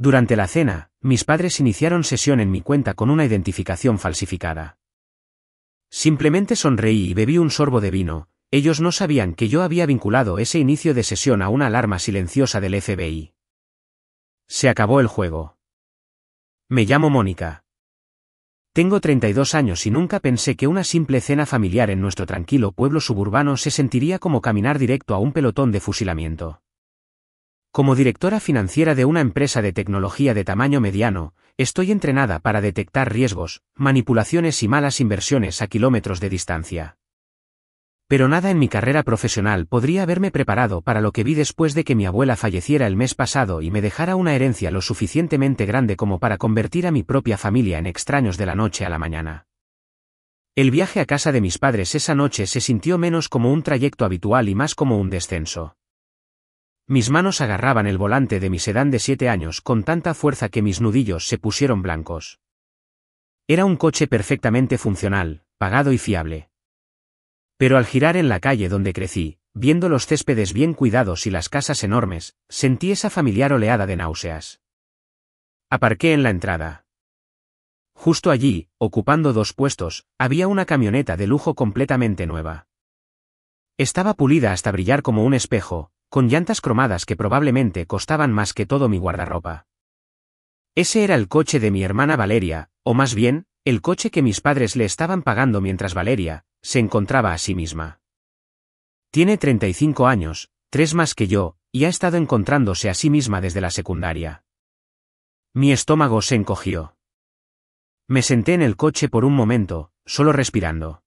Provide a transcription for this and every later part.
Durante la cena, mis padres iniciaron sesión en mi cuenta con una identificación falsificada. Simplemente sonreí y bebí un sorbo de vino. Ellos no sabían que yo había vinculado ese inicio de sesión a una alarma silenciosa del FBI. Se acabó el juego. Me llamo Mónica. Tengo 32 años y nunca pensé que una simple cena familiar en nuestro tranquilo pueblo suburbano se sentiría como caminar directo a un pelotón de fusilamiento. Como directora financiera de una empresa de tecnología de tamaño mediano, estoy entrenada para detectar riesgos, manipulaciones y malas inversiones a kilómetros de distancia. Pero nada en mi carrera profesional podría haberme preparado para lo que vi después de que mi abuela falleciera el mes pasado y me dejara una herencia lo suficientemente grande como para convertir a mi propia familia en extraños de la noche a la mañana. El viaje a casa de mis padres esa noche se sintió menos como un trayecto habitual y más como un descenso. Mis manos agarraban el volante de mi sedán de 7 años con tanta fuerza que mis nudillos se pusieron blancos. Era un coche perfectamente funcional, pagado y fiable. Pero al girar en la calle donde crecí, viendo los céspedes bien cuidados y las casas enormes, sentí esa familiar oleada de náuseas. Aparqué en la entrada. Justo allí, ocupando 2 puestos, había una camioneta de lujo completamente nueva. Estaba pulida hasta brillar como un espejo, con llantas cromadas que probablemente costaban más que todo mi guardarropa. Ese era el coche de mi hermana Valeria, o más bien, el coche que mis padres le estaban pagando mientras Valeria se encontraba a sí misma. Tiene 35 años, 3 más que yo, y ha estado encontrándose a sí misma desde la secundaria. Mi estómago se encogió. Me senté en el coche por un momento, solo respirando.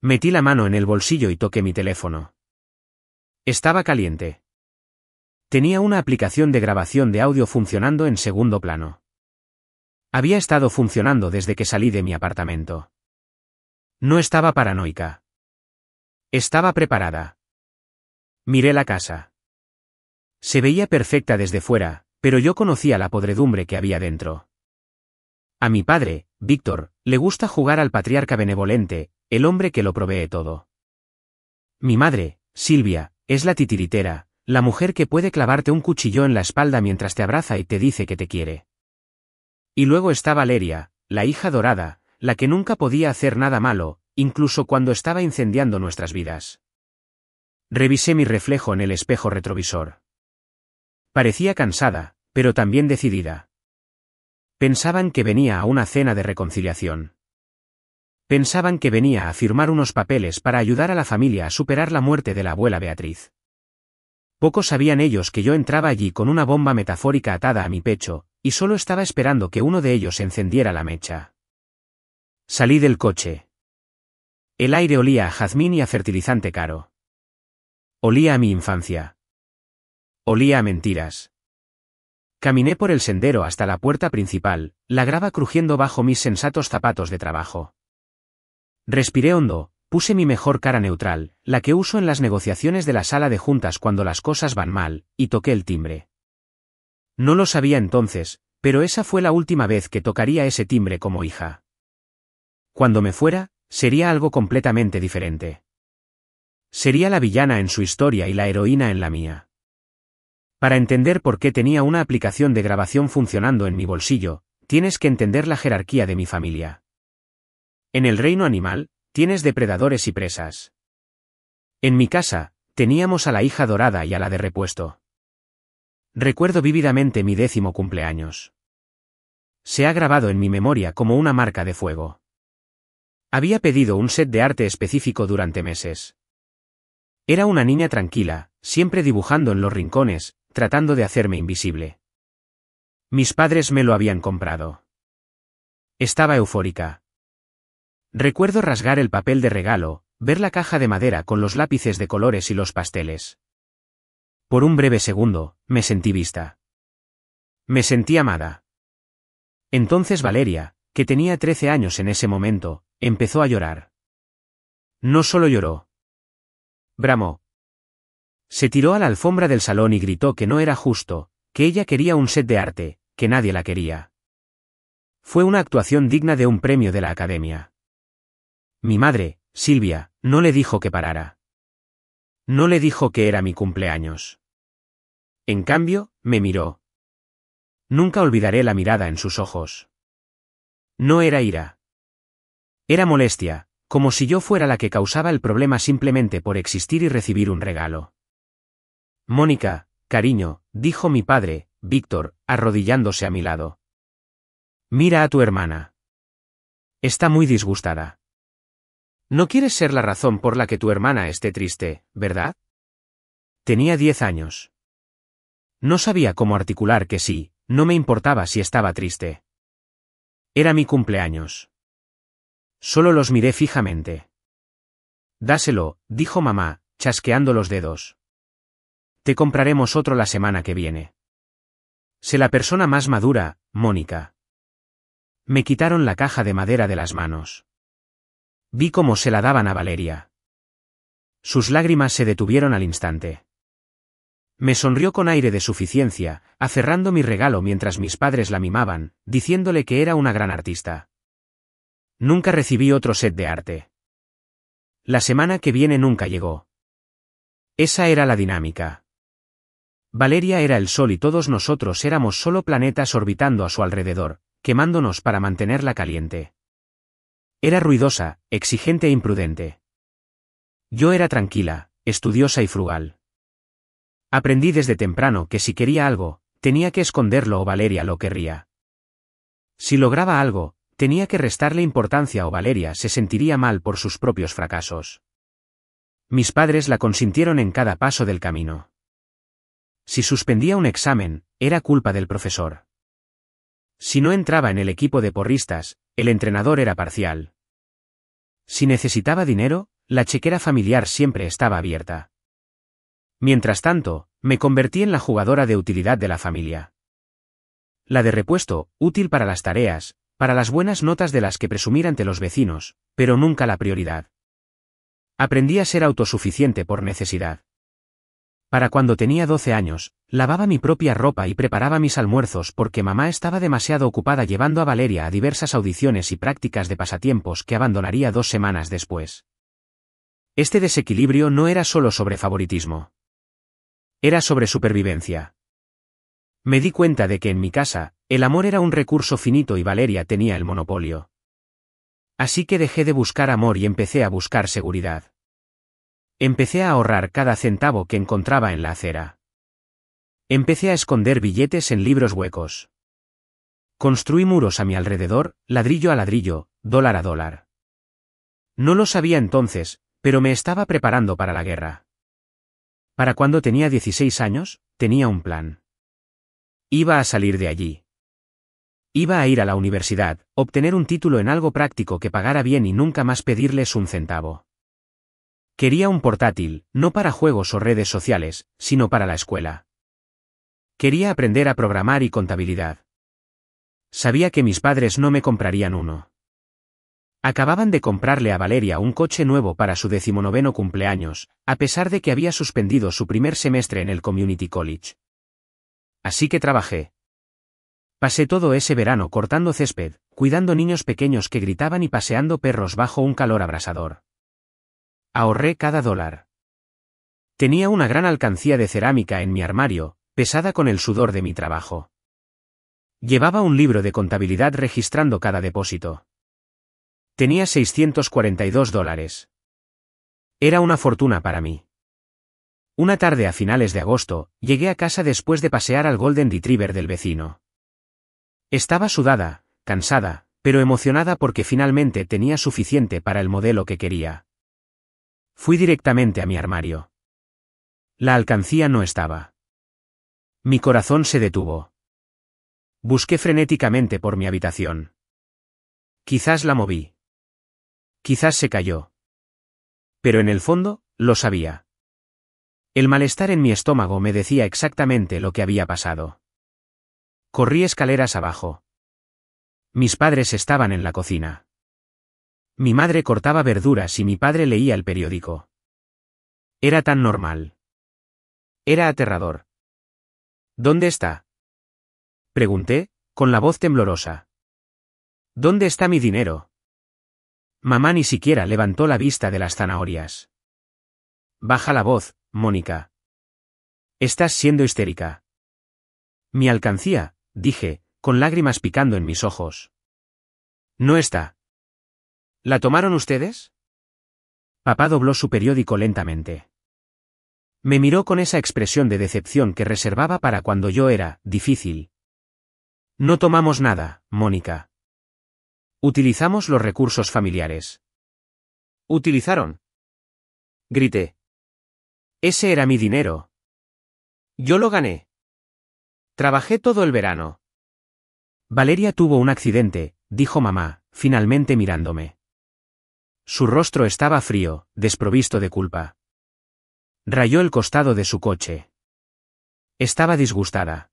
Metí la mano en el bolsillo y toqué mi teléfono. Estaba caliente. Tenía una aplicación de grabación de audio funcionando en segundo plano. Había estado funcionando desde que salí de mi apartamento. No estaba paranoica. Estaba preparada. Miré la casa. Se veía perfecta desde fuera, pero yo conocía la podredumbre que había dentro. A mi padre, Víctor, le gusta jugar al patriarca benevolente, el hombre que lo provee todo. Mi madre, Silvia, es la titiritera, la mujer que puede clavarte un cuchillo en la espalda mientras te abraza y te dice que te quiere. Y luego está Valeria, la hija dorada, la que nunca podía hacer nada malo, incluso cuando estaba incendiando nuestras vidas. Revisé mi reflejo en el espejo retrovisor. Parecía cansada, pero también decidida. Pensaban que venía a una cena de reconciliación. Pensaban que venía a firmar unos papeles para ayudar a la familia a superar la muerte de la abuela Beatriz. Poco sabían ellos que yo entraba allí con una bomba metafórica atada a mi pecho, y solo estaba esperando que uno de ellos encendiera la mecha. Salí del coche. El aire olía a jazmín y a fertilizante caro. Olía a mi infancia. Olía a mentiras. Caminé por el sendero hasta la puerta principal, la grava crujiendo bajo mis sensatos zapatos de trabajo. Respiré hondo, puse mi mejor cara neutral, la que uso en las negociaciones de la sala de juntas cuando las cosas van mal, y toqué el timbre. No lo sabía entonces, pero esa fue la última vez que tocaría ese timbre como hija. Cuando me fuera, sería algo completamente diferente. Sería la villana en su historia y la heroína en la mía. Para entender por qué tenía una aplicación de grabación funcionando en mi bolsillo, tienes que entender la jerarquía de mi familia. En el reino animal, tienes depredadores y presas. En mi casa, teníamos a la hija dorada y a la de repuesto. Recuerdo vívidamente mi 10º cumpleaños. Se ha grabado en mi memoria como una marca de fuego. Había pedido un set de arte específico durante meses. Era una niña tranquila, siempre dibujando en los rincones, tratando de hacerme invisible. Mis padres me lo habían comprado. Estaba eufórica. Recuerdo rasgar el papel de regalo, ver la caja de madera con los lápices de colores y los pasteles. Por un breve segundo, me sentí vista. Me sentí amada. Entonces Valeria, que tenía 13 años en ese momento, empezó a llorar. No solo lloró. Bramó. Se tiró a la alfombra del salón y gritó que no era justo, que ella quería un set de arte, que nadie la quería. Fue una actuación digna de un premio de la Academia. Mi madre, Silvia, no le dijo que parara. No le dijo que era mi cumpleaños. En cambio, me miró. Nunca olvidaré la mirada en sus ojos. No era ira. Era molestia, como si yo fuera la que causaba el problema simplemente por existir y recibir un regalo. Mónica, cariño, dijo mi padre, Víctor, arrodillándose a mi lado. Mira a tu hermana. Está muy disgustada. No quieres ser la razón por la que tu hermana esté triste, ¿verdad? Tenía 10 años. No sabía cómo articular que sí, no me importaba si estaba triste. Era mi cumpleaños. Solo los miré fijamente. Dáselo, dijo mamá, chasqueando los dedos. Te compraremos otro la semana que viene. Sé la persona más madura, Mónica. Me quitaron la caja de madera de las manos. Vi cómo se la daban a Valeria. Sus lágrimas se detuvieron al instante. Me sonrió con aire de suficiencia, aferrando mi regalo mientras mis padres la mimaban, diciéndole que era una gran artista. Nunca recibí otro set de arte. La semana que viene nunca llegó. Esa era la dinámica. Valeria era el sol y todos nosotros éramos solo planetas orbitando a su alrededor, quemándonos para mantenerla caliente. Era ruidosa, exigente e imprudente. Yo era tranquila, estudiosa y frugal. Aprendí desde temprano que si quería algo, tenía que esconderlo o Valeria lo querría. Si lograba algo, tenía que restarle importancia o Valeria se sentiría mal por sus propios fracasos. Mis padres la consintieron en cada paso del camino. Si suspendía un examen, era culpa del profesor. Si no entraba en el equipo de porristas, el entrenador era parcial. Si necesitaba dinero, la chequera familiar siempre estaba abierta. Mientras tanto, me convertí en la jugadora de utilidad de la familia. La de repuesto, útil para las tareas, para las buenas notas de las que presumir ante los vecinos, pero nunca la prioridad. Aprendí a ser autosuficiente por necesidad. Para cuando tenía 12 años, lavaba mi propia ropa y preparaba mis almuerzos porque mamá estaba demasiado ocupada llevando a Valeria a diversas audiciones y prácticas de pasatiempos que abandonaría 2 semanas después. Este desequilibrio no era solo sobre favoritismo. Era sobre supervivencia. Me di cuenta de que en mi casa, el amor era un recurso finito y Valeria tenía el monopolio. Así que dejé de buscar amor y empecé a buscar seguridad. Empecé a ahorrar cada centavo que encontraba en la acera. Empecé a esconder billetes en libros huecos. Construí muros a mi alrededor, ladrillo a ladrillo, dólar a dólar. No lo sabía entonces, pero me estaba preparando para la guerra. Para cuando tenía 16 años, tenía un plan. Iba a salir de allí. Iba a ir a la universidad, obtener un título en algo práctico que pagara bien y nunca más pedirles un centavo. Quería un portátil, no para juegos o redes sociales, sino para la escuela. Quería aprender a programar y contabilidad. Sabía que mis padres no me comprarían uno. Acababan de comprarle a Valeria un coche nuevo para su 19º cumpleaños, a pesar de que había suspendido su primer semestre en el Community College. Así que trabajé. Pasé todo ese verano cortando césped, cuidando niños pequeños que gritaban y paseando perros bajo un calor abrasador. Ahorré cada dólar. Tenía una gran alcancía de cerámica en mi armario, pesada con el sudor de mi trabajo. Llevaba un libro de contabilidad registrando cada depósito. Tenía $642. Era una fortuna para mí. Una tarde a finales de agosto, llegué a casa después de pasear al Golden Retriever del vecino. Estaba sudada, cansada, pero emocionada porque finalmente tenía suficiente para el modelo que quería. Fui directamente a mi armario. La alcancía no estaba. Mi corazón se detuvo. Busqué frenéticamente por mi habitación. Quizás la moví. Quizás se cayó. Pero en el fondo, lo sabía. El malestar en mi estómago me decía exactamente lo que había pasado. Corrí escaleras abajo. Mis padres estaban en la cocina. Mi madre cortaba verduras y mi padre leía el periódico. Era tan normal. Era aterrador. ¿Dónde está? Pregunté, con la voz temblorosa. ¿Dónde está mi dinero? Mamá ni siquiera levantó la vista de las zanahorias. Baja la voz, Mónica. Estás siendo histérica. Mi alcancía, dije, con lágrimas picando en mis ojos. No está. ¿La tomaron ustedes? Papá dobló su periódico lentamente. Me miró con esa expresión de decepción que reservaba para cuando yo era difícil. No tomamos nada, Mónica. Utilizamos los recursos familiares. ¿Utilizaron? Grité. Ese era mi dinero. Yo lo gané. Trabajé todo el verano. Valeria tuvo un accidente, dijo mamá, finalmente mirándome. Su rostro estaba frío, desprovisto de culpa. Rayó el costado de su coche. Estaba disgustada.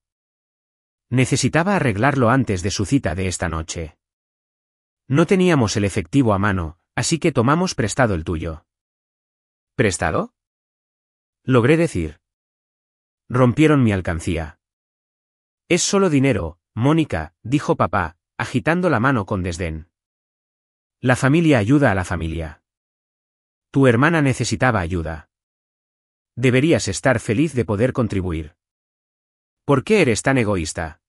Necesitaba arreglarlo antes de su cita de esta noche. No teníamos el efectivo a mano, así que tomamos prestado el tuyo. ¿Prestado? Logré decir. Rompieron mi alcancía. Es solo dinero, Mónica, dijo papá, agitando la mano con desdén. La familia ayuda a la familia. Tu hermana necesitaba ayuda. Deberías estar feliz de poder contribuir. ¿Por qué eres tan egoísta?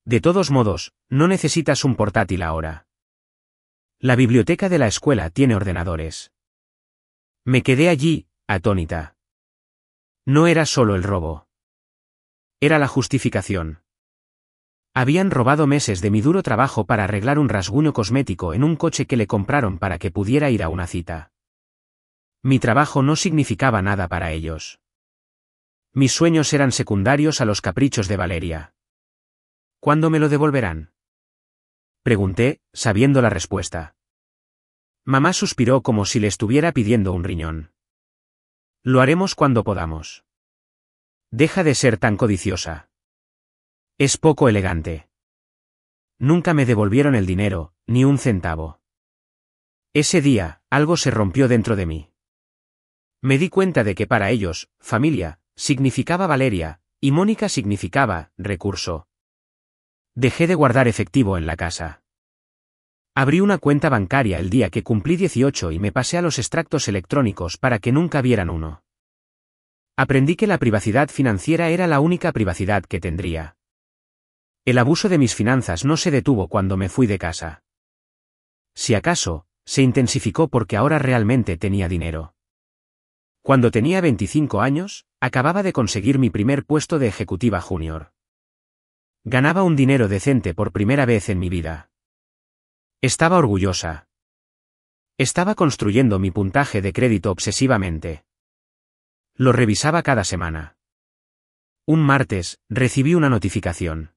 De todos modos, no necesitas un portátil ahora. La biblioteca de la escuela tiene ordenadores. Me quedé allí, atónita. No era solo el robo. Era la justificación. Habían robado meses de mi duro trabajo para arreglar un rasguño cosmético en un coche que le compraron para que pudiera ir a una cita. Mi trabajo no significaba nada para ellos. Mis sueños eran secundarios a los caprichos de Valeria. ¿Cuándo me lo devolverán? Pregunté, sabiendo la respuesta. Mamá suspiró como si le estuviera pidiendo un riñón. Lo haremos cuando podamos. Deja de ser tan codiciosa. Es poco elegante. Nunca me devolvieron el dinero, ni un centavo. Ese día, algo se rompió dentro de mí. Me di cuenta de que para ellos, familia, significaba Valeria, y Mónica significaba recurso. Dejé de guardar efectivo en la casa. Abrí una cuenta bancaria el día que cumplí 18 y me pasé a los extractos electrónicos para que nunca vieran uno. Aprendí que la privacidad financiera era la única privacidad que tendría. El abuso de mis finanzas no se detuvo cuando me fui de casa. Si acaso, se intensificó porque ahora realmente tenía dinero. Cuando tenía 25 años, acababa de conseguir mi primer puesto de ejecutiva junior. Ganaba un dinero decente por primera vez en mi vida. Estaba orgullosa. Estaba construyendo mi puntaje de crédito obsesivamente. Lo revisaba cada semana. Un martes, recibí una notificación.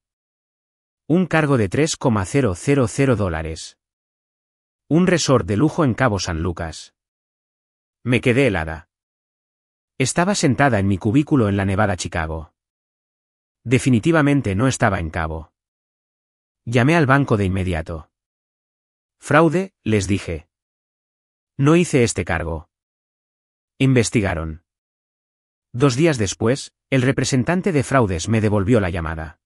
Un cargo de $3,000. Un resort de lujo en Cabo San Lucas. Me quedé helada. Estaba sentada en mi cubículo en la Nevada Chicago. Definitivamente no estaba en Cabo. Llamé al banco de inmediato. Fraude, les dije. No hice este cargo. Investigaron. 2 días después, el representante de fraudes me devolvió la llamada.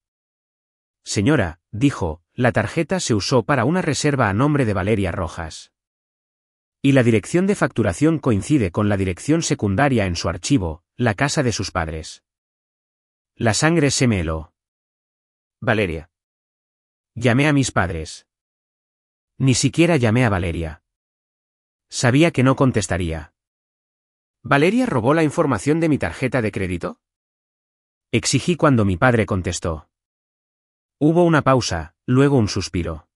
Señora, dijo, la tarjeta se usó para una reserva a nombre de Valeria Rojas. Y la dirección de facturación coincide con la dirección secundaria en su archivo, la casa de sus padres. La sangre se me heló. Valeria. Llamé a mis padres. Ni siquiera llamé a Valeria. Sabía que no contestaría. ¿Valeria robó la información de mi tarjeta de crédito? Exigí cuando mi padre contestó. Hubo una pausa, luego un suspiro.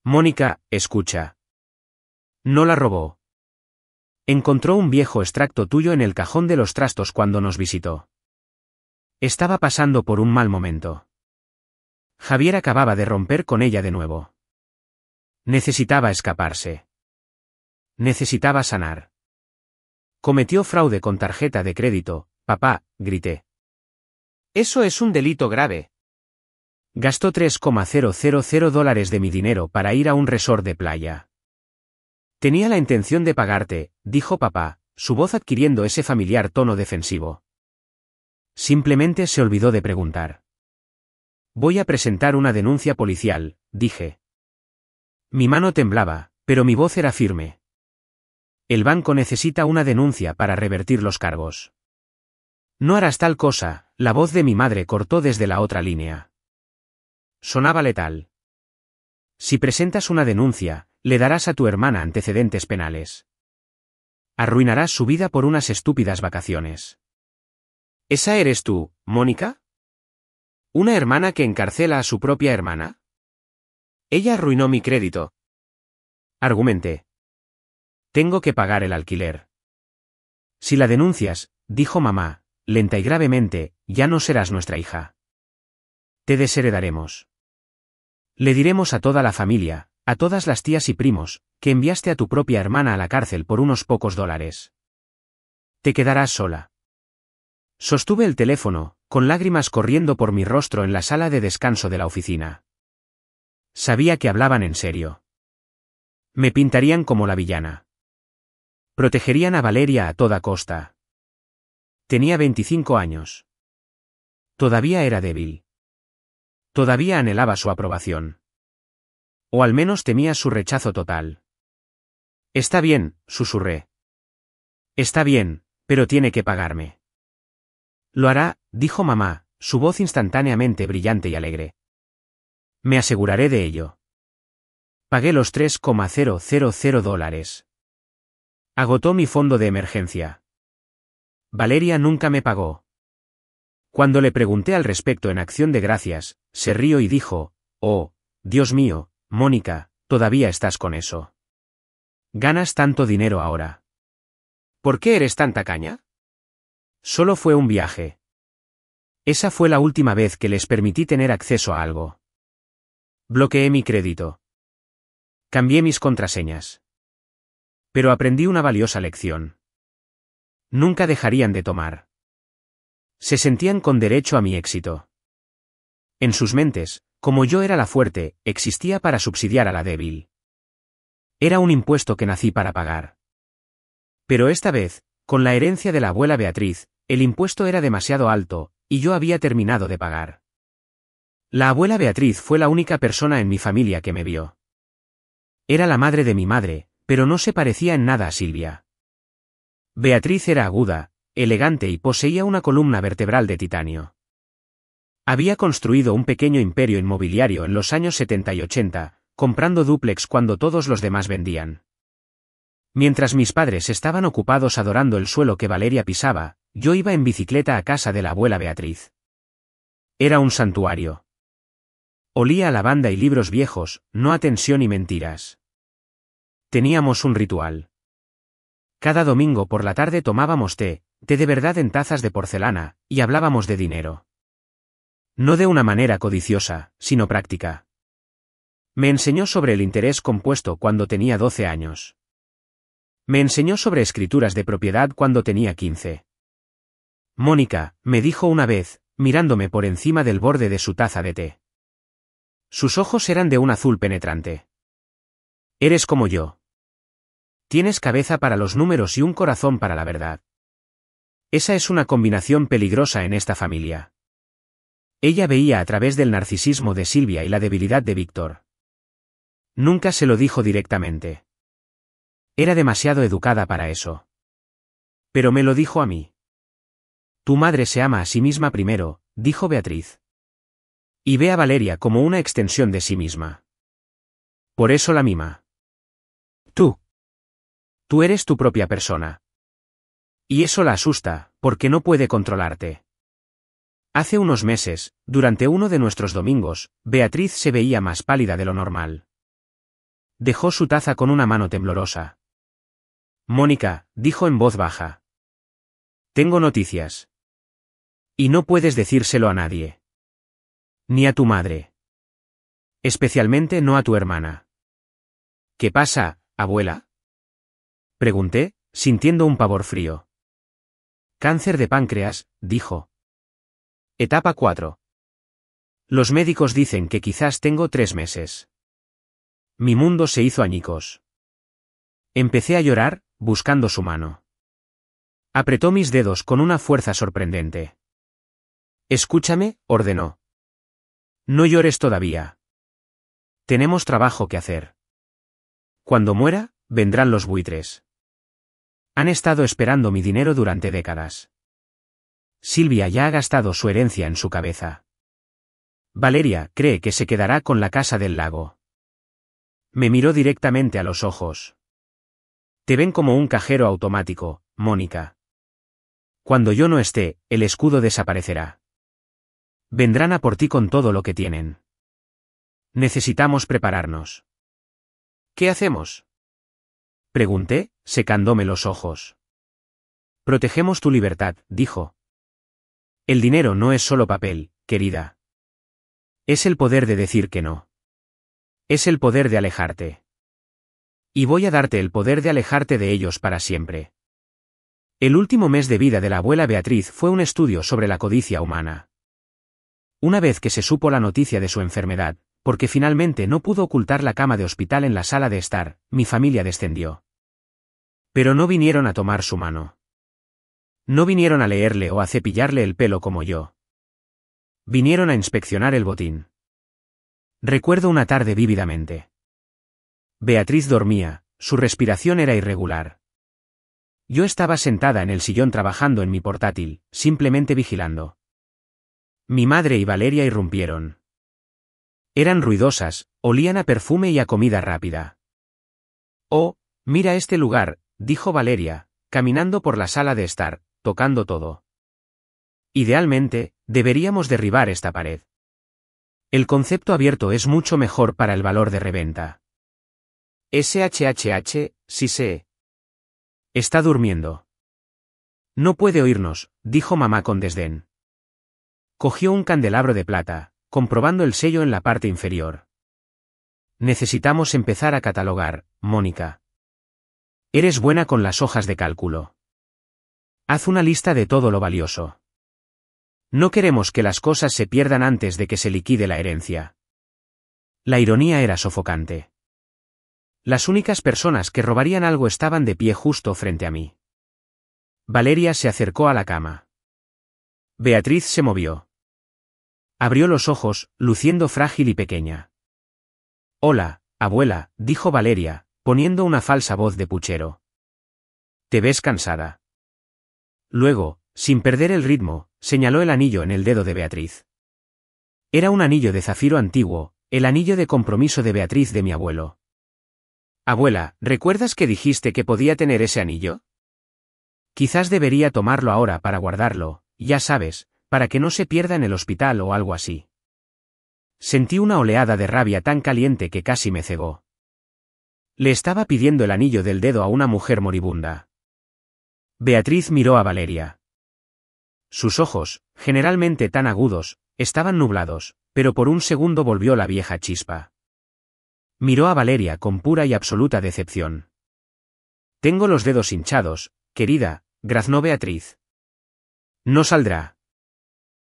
Mónica, escucha. No la robó. Encontró un viejo extracto tuyo en el cajón de los trastos cuando nos visitó. Estaba pasando por un mal momento. Javier acababa de romper con ella de nuevo. Necesitaba escaparse. Necesitaba sanar. Cometió fraude con tarjeta de crédito, papá, grité. Eso es un delito grave. Gastó $3,000 de mi dinero para ir a un resort de playa. Tenía la intención de pagarte, dijo papá, su voz adquiriendo ese familiar tono defensivo. Simplemente se olvidó de preguntar. Voy a presentar una denuncia policial, dije. Mi mano temblaba, pero mi voz era firme. El banco necesita una denuncia para revertir los cargos. No harás tal cosa, la voz de mi madre cortó desde la otra línea. sonaba letal. Si presentas una denuncia, le darás a tu hermana antecedentes penales. Arruinarás su vida por unas estúpidas vacaciones. ¿Esa eres tú, Mónica? ¿Una hermana que encarcela a su propia hermana? Ella arruinó mi crédito. Argumenté. Tengo que pagar el alquiler. Si la denuncias, dijo mamá, lenta y gravemente, ya no serás nuestra hija. Te desheredaremos. Le diremos a toda la familia, a todas las tías y primos, que enviaste a tu propia hermana a la cárcel por unos pocos dólares. Te quedarás sola. Sostuve el teléfono, con lágrimas corriendo por mi rostro en la sala de descanso de la oficina. Sabía que hablaban en serio. Me pintarían como la villana. Protegerían a Valeria a toda costa. Tenía 25 años. Todavía era débil. Todavía anhelaba su aprobación. O al menos temía su rechazo total. Está bien, susurré. Está bien, pero tiene que pagarme. Lo hará, dijo mamá, su voz instantáneamente brillante y alegre. Me aseguraré de ello. Pagué los $3,000. Agotó mi fondo de emergencia. Valeria nunca me pagó. Cuando le pregunté al respecto en acción de gracias, se rió y dijo, oh, Dios mío, Mónica, todavía estás con eso. Ganas tanto dinero ahora. ¿Por qué eres tan tacaña? Solo fue un viaje. Esa fue la última vez que les permití tener acceso a algo. Bloqueé mi crédito. Cambié mis contraseñas. Pero aprendí una valiosa lección. Nunca dejarían de tomar. Se sentían con derecho a mi éxito. En sus mentes, como yo era la fuerte, existía para subsidiar a la débil. Era un impuesto que nací para pagar. Pero esta vez, con la herencia de la abuela Beatriz, el impuesto era demasiado alto, y yo había terminado de pagar. La abuela Beatriz fue la única persona en mi familia que me vio. Era la madre de mi madre, pero no se parecía en nada a Silvia. Beatriz era aguda, elegante y poseía una columna vertebral de titanio. Había construido un pequeño imperio inmobiliario en los años 70 y 80, comprando dúplex cuando todos los demás vendían. Mientras mis padres estaban ocupados adorando el suelo que Valeria pisaba, yo iba en bicicleta a casa de la abuela Beatriz. Era un santuario. Olía a lavanda y libros viejos, no a tensión y mentiras. Teníamos un ritual. Cada domingo por la tarde tomábamos té de verdad en tazas de porcelana, y hablábamos de dinero. No de una manera codiciosa, sino práctica. Me enseñó sobre el interés compuesto cuando tenía 12 años. Me enseñó sobre escrituras de propiedad cuando tenía 15. Mónica, me dijo una vez, mirándome por encima del borde de su taza de té. Sus ojos eran de un azul penetrante. Eres como yo. Tienes cabeza para los números y un corazón para la verdad. Esa es una combinación peligrosa en esta familia. Ella veía a través del narcisismo de Silvia y la debilidad de Víctor. Nunca se lo dijo directamente. Era demasiado educada para eso. Pero me lo dijo a mí. Tu madre se ama a sí misma primero, dijo Beatriz. Y ve a Valeria como una extensión de sí misma. Por eso la mima. Tú. Tú eres tu propia persona. Y eso la asusta, porque no puede controlarte. Hace unos meses, durante uno de nuestros domingos, Beatriz se veía más pálida de lo normal. Dejó su taza con una mano temblorosa. Mónica, dijo en voz baja. Tengo noticias. Y no puedes decírselo a nadie. Ni a tu madre. Especialmente no a tu hermana. ¿Qué pasa, abuela? Pregunté, sintiendo un pavor frío. Cáncer de páncreas, dijo. Etapa 4. Los médicos dicen que quizás tengo 3 meses. Mi mundo se hizo añicos. Empecé a llorar, buscando su mano. Apretó mis dedos con una fuerza sorprendente. Escúchame, ordenó. No llores todavía. Tenemos trabajo que hacer. Cuando muera, vendrán los buitres. Han estado esperando mi dinero durante décadas. Silvia ya ha gastado su herencia en su cabeza. Valeria cree que se quedará con la casa del lago. Me miró directamente a los ojos. Te ven como un cajero automático, Mónica. Cuando yo no esté, el escudo desaparecerá. Vendrán a por ti con todo lo que tienen. Necesitamos prepararnos. ¿Qué hacemos? Pregunté, secándome los ojos. Protegemos tu libertad, dijo. El dinero no es solo papel, querida. Es el poder de decir que no. Es el poder de alejarte. Y voy a darte el poder de alejarte de ellos para siempre. El último mes de vida de la abuela Beatriz fue un estudio sobre la codicia humana. Una vez que se supo la noticia de su enfermedad, porque finalmente no pudo ocultar la cama de hospital en la sala de estar, mi familia descendió. Pero no vinieron a tomar su mano. No vinieron a leerle o a cepillarle el pelo como yo. Vinieron a inspeccionar el botín. Recuerdo una tarde vívidamente. Beatriz dormía, su respiración era irregular. Yo estaba sentada en el sillón trabajando en mi portátil, simplemente vigilando. Mi madre y Valeria irrumpieron. Eran ruidosas, olían a perfume y a comida rápida. Oh, mira este lugar, dijo Valeria, caminando por la sala de estar, tocando todo. Idealmente, deberíamos derribar esta pared. El concepto abierto es mucho mejor para el valor de reventa. SHHH, sí sé. Está durmiendo. No puede oírnos, dijo mamá con desdén. Cogió un candelabro de plata, comprobando el sello en la parte inferior. Necesitamos empezar a catalogar, Mónica. Eres buena con las hojas de cálculo. Haz una lista de todo lo valioso. No queremos que las cosas se pierdan antes de que se liquide la herencia. La ironía era sofocante. Las únicas personas que robarían algo estaban de pie justo frente a mí. Valeria se acercó a la cama. Beatriz se movió. Abrió los ojos, luciendo frágil y pequeña. Hola, abuela, dijo Valeria, poniendo una falsa voz de puchero. ¿Te ves cansada? Luego, sin perder el ritmo, señaló el anillo en el dedo de Beatriz. Era un anillo de zafiro antiguo, el anillo de compromiso de Beatriz de mi abuelo. Abuela, ¿recuerdas que dijiste que podía tener ese anillo? Quizás debería tomarlo ahora para guardarlo, ya sabes, para que no se pierda en el hospital o algo así. Sentí una oleada de rabia tan caliente que casi me cegó. Le estaba pidiendo el anillo del dedo a una mujer moribunda. Beatriz miró a Valeria. Sus ojos, generalmente tan agudos, estaban nublados, pero por un segundo volvió la vieja chispa. Miró a Valeria con pura y absoluta decepción. Tengo los dedos hinchados, querida, graznó Beatriz. No saldrá.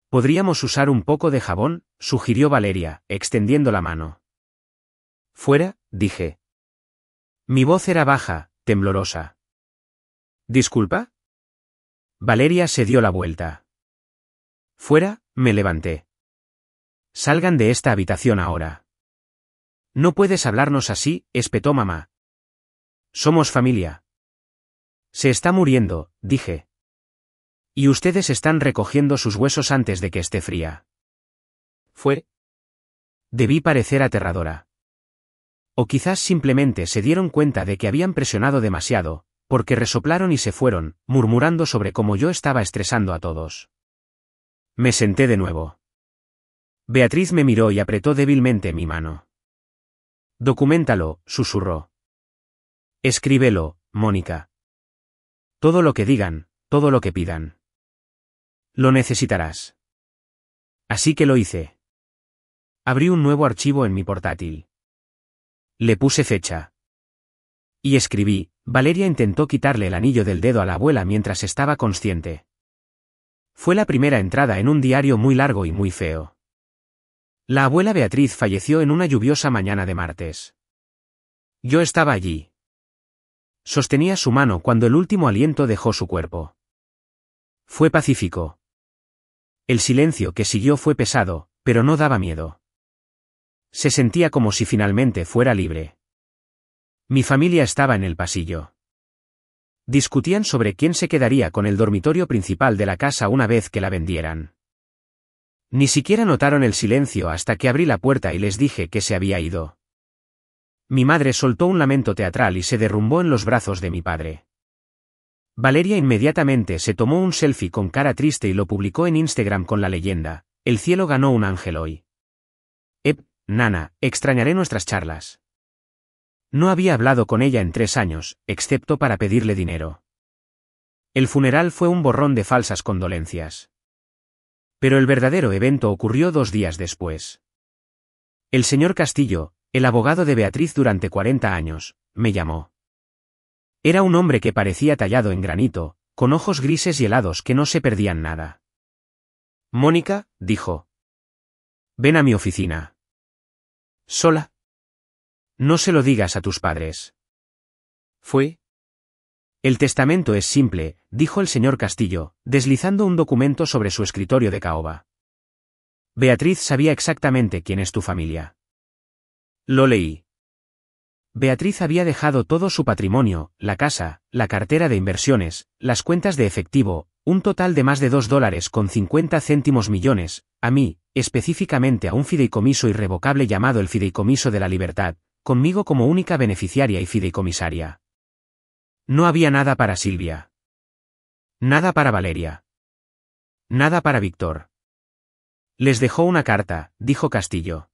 Podríamos usar un poco de jabón, sugirió Valeria, extendiendo la mano. Fuera, dije. Mi voz era baja, temblorosa. ¿Disculpa? Valeria se dio la vuelta. Fuera, me levanté. Salgan de esta habitación ahora. No puedes hablarnos así, espetó mamá. Somos familia. Se está muriendo, dije. Y ustedes están recogiendo sus huesos antes de que esté fría. ¿Fue? Debí parecer aterradora. O quizás simplemente se dieron cuenta de que habían presionado demasiado, porque resoplaron y se fueron, murmurando sobre cómo yo estaba estresando a todos. Me senté de nuevo. Beatriz me miró y apretó débilmente mi mano. Documéntalo, susurró. Escríbelo, Mónica. Todo lo que digan, todo lo que pidan. Lo necesitarás. Así que lo hice. Abrí un nuevo archivo en mi portátil. Le puse fecha. Y escribí, Valeria intentó quitarle el anillo del dedo a la abuela mientras estaba consciente. Fue la primera entrada en un diario muy largo y muy feo. La abuela Beatriz falleció en una lluviosa mañana de martes. Yo estaba allí. Sostenía su mano cuando el último aliento dejó su cuerpo. Fue pacífico. El silencio que siguió fue pesado, pero no daba miedo. Se sentía como si finalmente fuera libre. Mi familia estaba en el pasillo. Discutían sobre quién se quedaría con el dormitorio principal de la casa una vez que la vendieran. Ni siquiera notaron el silencio hasta que abrí la puerta y les dije que se había ido. Mi madre soltó un lamento teatral y se derrumbó en los brazos de mi padre. Valeria inmediatamente se tomó un selfie con cara triste y lo publicó en Instagram con la leyenda: "El cielo ganó un ángel hoy". Nana, extrañaré nuestras charlas. No había hablado con ella en 3 años, excepto para pedirle dinero. El funeral fue un borrón de falsas condolencias. Pero el verdadero evento ocurrió 2 días después. El señor Castillo, el abogado de Beatriz durante 40 años, me llamó. Era un hombre que parecía tallado en granito, con ojos grises y helados que no se perdían nada. Mónica, dijo. Ven a mi oficina. ¿Sola? No se lo digas a tus padres. ¿Fue? El testamento es simple, dijo el señor Castillo, deslizando un documento sobre su escritorio de caoba. Beatriz sabía exactamente quién es tu familia. Lo leí. Beatriz había dejado todo su patrimonio, la casa, la cartera de inversiones, las cuentas de efectivo, un total de más de $2,50 millones, a mí, específicamente a un fideicomiso irrevocable llamado el Fideicomiso de la Libertad, conmigo como única beneficiaria y fideicomisaria. No había nada para Silvia. Nada para Valeria. Nada para Víctor. Les dejó una carta, dijo Castillo.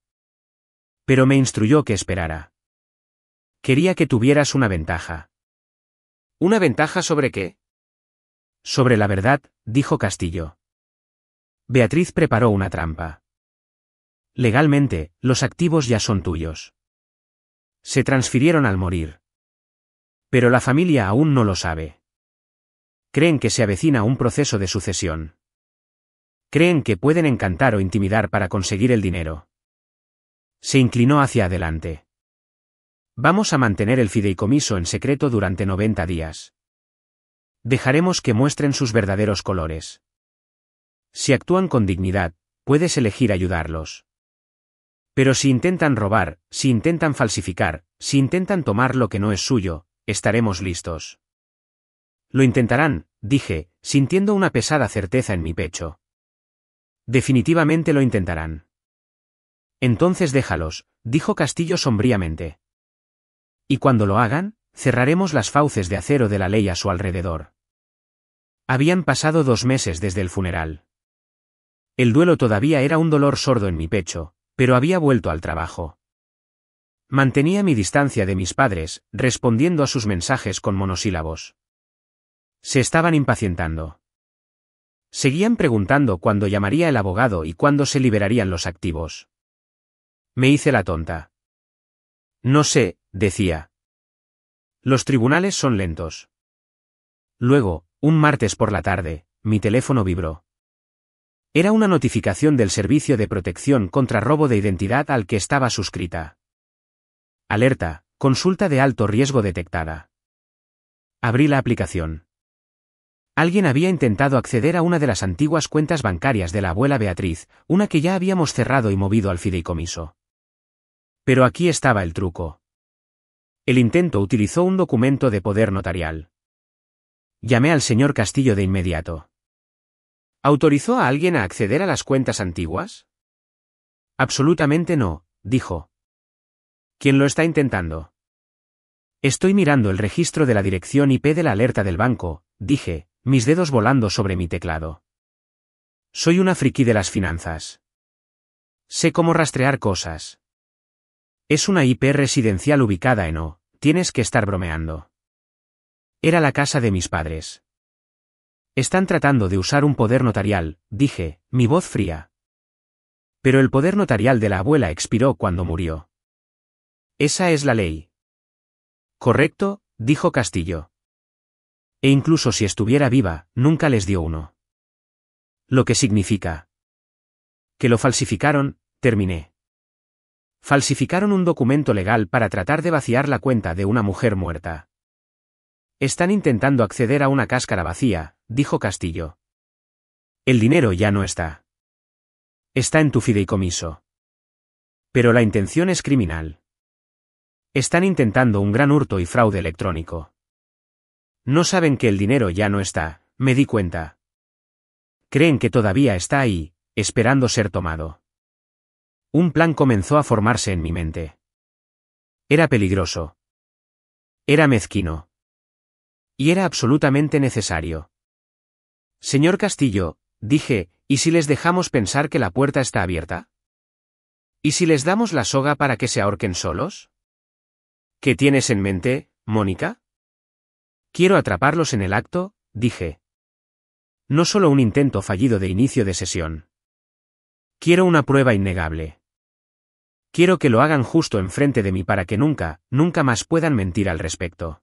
Pero me instruyó que esperara. Quería que tuvieras una ventaja. ¿Una ventaja sobre qué? Sobre la verdad, dijo Castillo. Beatriz preparó una trampa. Legalmente, los activos ya son tuyos. Se transfirieron al morir. Pero la familia aún no lo sabe. Creen que se avecina un proceso de sucesión. Creen que pueden encantar o intimidar para conseguir el dinero. Se inclinó hacia adelante. Vamos a mantener el fideicomiso en secreto durante 90 días. Dejaremos que muestren sus verdaderos colores. Si actúan con dignidad, puedes elegir ayudarlos. Pero si intentan robar, si intentan falsificar, si intentan tomar lo que no es suyo, estaremos listos. Lo intentarán, dije, sintiendo una pesada certeza en mi pecho. Definitivamente lo intentarán. Entonces déjalos, dijo Castillo sombríamente. Y cuando lo hagan, cerraremos las fauces de acero de la ley a su alrededor. Habían pasado 2 meses desde el funeral. El duelo todavía era un dolor sordo en mi pecho, pero había vuelto al trabajo. Mantenía mi distancia de mis padres, respondiendo a sus mensajes con monosílabos. Se estaban impacientando. Seguían preguntando cuándo llamaría el abogado y cuándo se liberarían los activos. Me hice la tonta. No sé, decía. Los tribunales son lentos. Luego, un martes por la tarde, mi teléfono vibró. Era una notificación del Servicio de Protección contra Robo de Identidad al que estaba suscrita. Alerta, consulta de alto riesgo detectada. Abrí la aplicación. Alguien había intentado acceder a una de las antiguas cuentas bancarias de la abuela Beatriz, una que ya habíamos cerrado y movido al fideicomiso. Pero aquí estaba el truco. El intento utilizó un documento de poder notarial. Llamé al señor Castillo de inmediato. ¿Autorizó a alguien a acceder a las cuentas antiguas? Absolutamente no, dijo. ¿Quién lo está intentando? Estoy mirando el registro de la dirección IP de la alerta del banco, dije, mis dedos volando sobre mi teclado. Soy una friki de las finanzas. Sé cómo rastrear cosas. Es una IP residencial ubicada en O, tienes que estar bromeando. Era la casa de mis padres. Están tratando de usar un poder notarial, dije, mi voz fría. Pero el poder notarial de la abuela expiró cuando murió. Esa es la ley. Correcto, dijo Castillo. E incluso si estuviera viva, nunca les dio uno. Lo que significa que lo falsificaron, terminé. Falsificaron un documento legal para tratar de vaciar la cuenta de una mujer muerta. Están intentando acceder a una cáscara vacía, dijo Castillo. El dinero ya no está. Está en tu fideicomiso. Pero la intención es criminal. Están intentando un gran hurto y fraude electrónico. No saben que el dinero ya no está, me di cuenta. Creen que todavía está ahí, esperando ser tomado. Un plan comenzó a formarse en mi mente. Era peligroso. Era mezquino. Y era absolutamente necesario. Señor Castillo, dije, ¿y si les dejamos pensar que la puerta está abierta? ¿Y si les damos la soga para que se ahorquen solos? ¿Qué tienes en mente, Mónica? Quiero atraparlos en el acto, dije. No solo un intento fallido de inicio de sesión. Quiero una prueba innegable. Quiero que lo hagan justo enfrente de mí para que nunca más puedan mentir al respecto.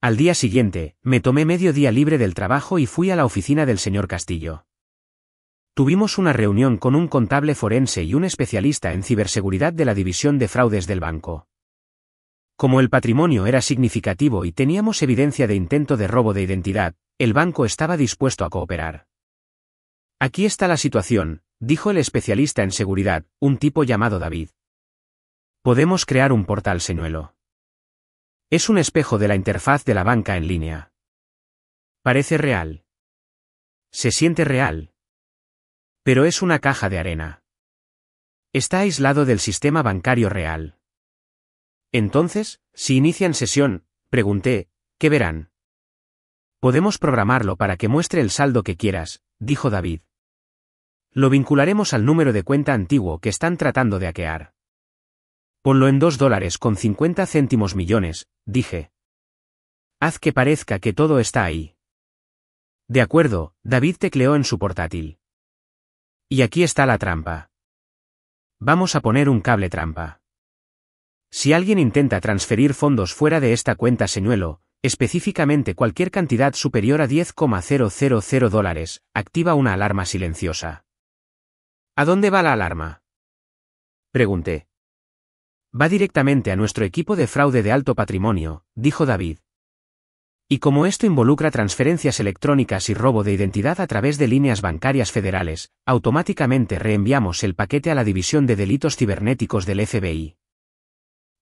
Al día siguiente, me tomé medio día libre del trabajo y fui a la oficina del señor Castillo. Tuvimos una reunión con un contable forense y un especialista en ciberseguridad de la división de fraudes del banco. Como el patrimonio era significativo y teníamos evidencia de intento de robo de identidad, el banco estaba dispuesto a cooperar. Aquí está la situación, dijo el especialista en seguridad, un tipo llamado David. Podemos crear un portal señuelo. Es un espejo de la interfaz de la banca en línea. Parece real. Se siente real. Pero es una caja de arena. Está aislado del sistema bancario real. Entonces, si inician sesión, pregunté, ¿qué verán? Podemos programarlo para que muestre el saldo que quieras, dijo David. Lo vincularemos al número de cuenta antiguo que están tratando de hackear. Ponlo en $2.50 millones, dije. Haz que parezca que todo está ahí. De acuerdo, David tecleó en su portátil. Y aquí está la trampa. Vamos a poner un cable trampa. Si alguien intenta transferir fondos fuera de esta cuenta señuelo, específicamente cualquier cantidad superior a $10,000, activa una alarma silenciosa. ¿A dónde va la alarma? Pregunté. Va directamente a nuestro equipo de fraude de alto patrimonio, dijo David. Y como esto involucra transferencias electrónicas y robo de identidad a través de líneas bancarias federales, automáticamente reenviamos el paquete a la División de Delitos Cibernéticos del FBI.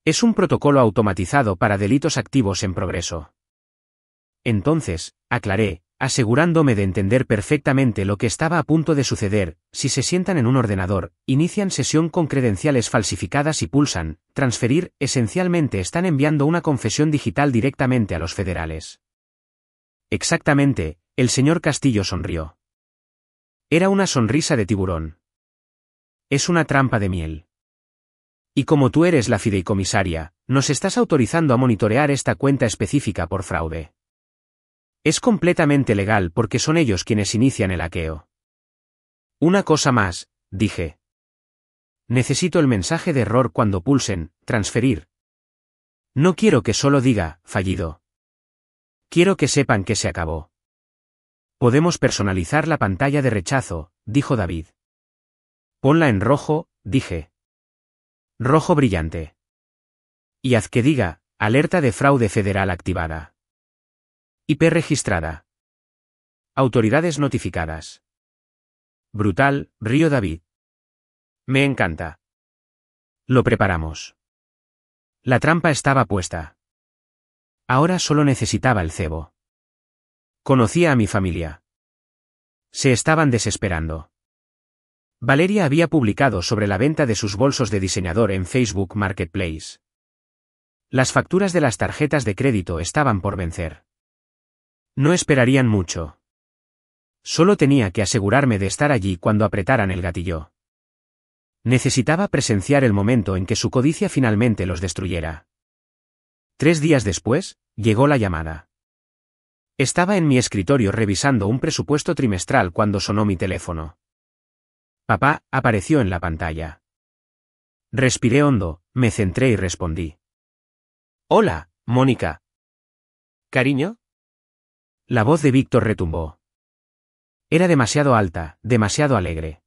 Es un protocolo automatizado para delitos activos en progreso. Entonces, aclaré, asegurándome de entender perfectamente lo que estaba a punto de suceder, si se sientan en un ordenador, inician sesión con credenciales falsificadas y pulsan, transferir, esencialmente están enviando una confesión digital directamente a los federales. Exactamente, el señor Castillo sonrió. Era una sonrisa de tiburón. Es una trampa de miel. Y como tú eres la fideicomisaria, nos estás autorizando a monitorear esta cuenta específica por fraude. Es completamente legal porque son ellos quienes inician el hackeo. Una cosa más, dije. Necesito el mensaje de error cuando pulsen, transferir. No quiero que solo diga, fallido. Quiero que sepan que se acabó. Podemos personalizar la pantalla de rechazo, dijo David. Ponla en rojo, dije. Rojo brillante. Y haz que diga, alerta de fraude federal activada. IP registrada. Autoridades notificadas. Brutal, rió David. Me encanta. Lo preparamos. La trampa estaba puesta. Ahora solo necesitaba el cebo. Conocía a mi familia. Se estaban desesperando. Valeria había publicado sobre la venta de sus bolsos de diseñador en Facebook Marketplace. Las facturas de las tarjetas de crédito estaban por vencer. No esperarían mucho. Solo tenía que asegurarme de estar allí cuando apretaran el gatillo. Necesitaba presenciar el momento en que su codicia finalmente los destruyera. 3 días después, llegó la llamada. Estaba en mi escritorio revisando un presupuesto trimestral cuando sonó mi teléfono. Papá apareció en la pantalla. Respiré hondo, me centré y respondí. Hola, Mónica. ¿Cariño? La voz de Víctor retumbó. Era demasiado alta, demasiado alegre.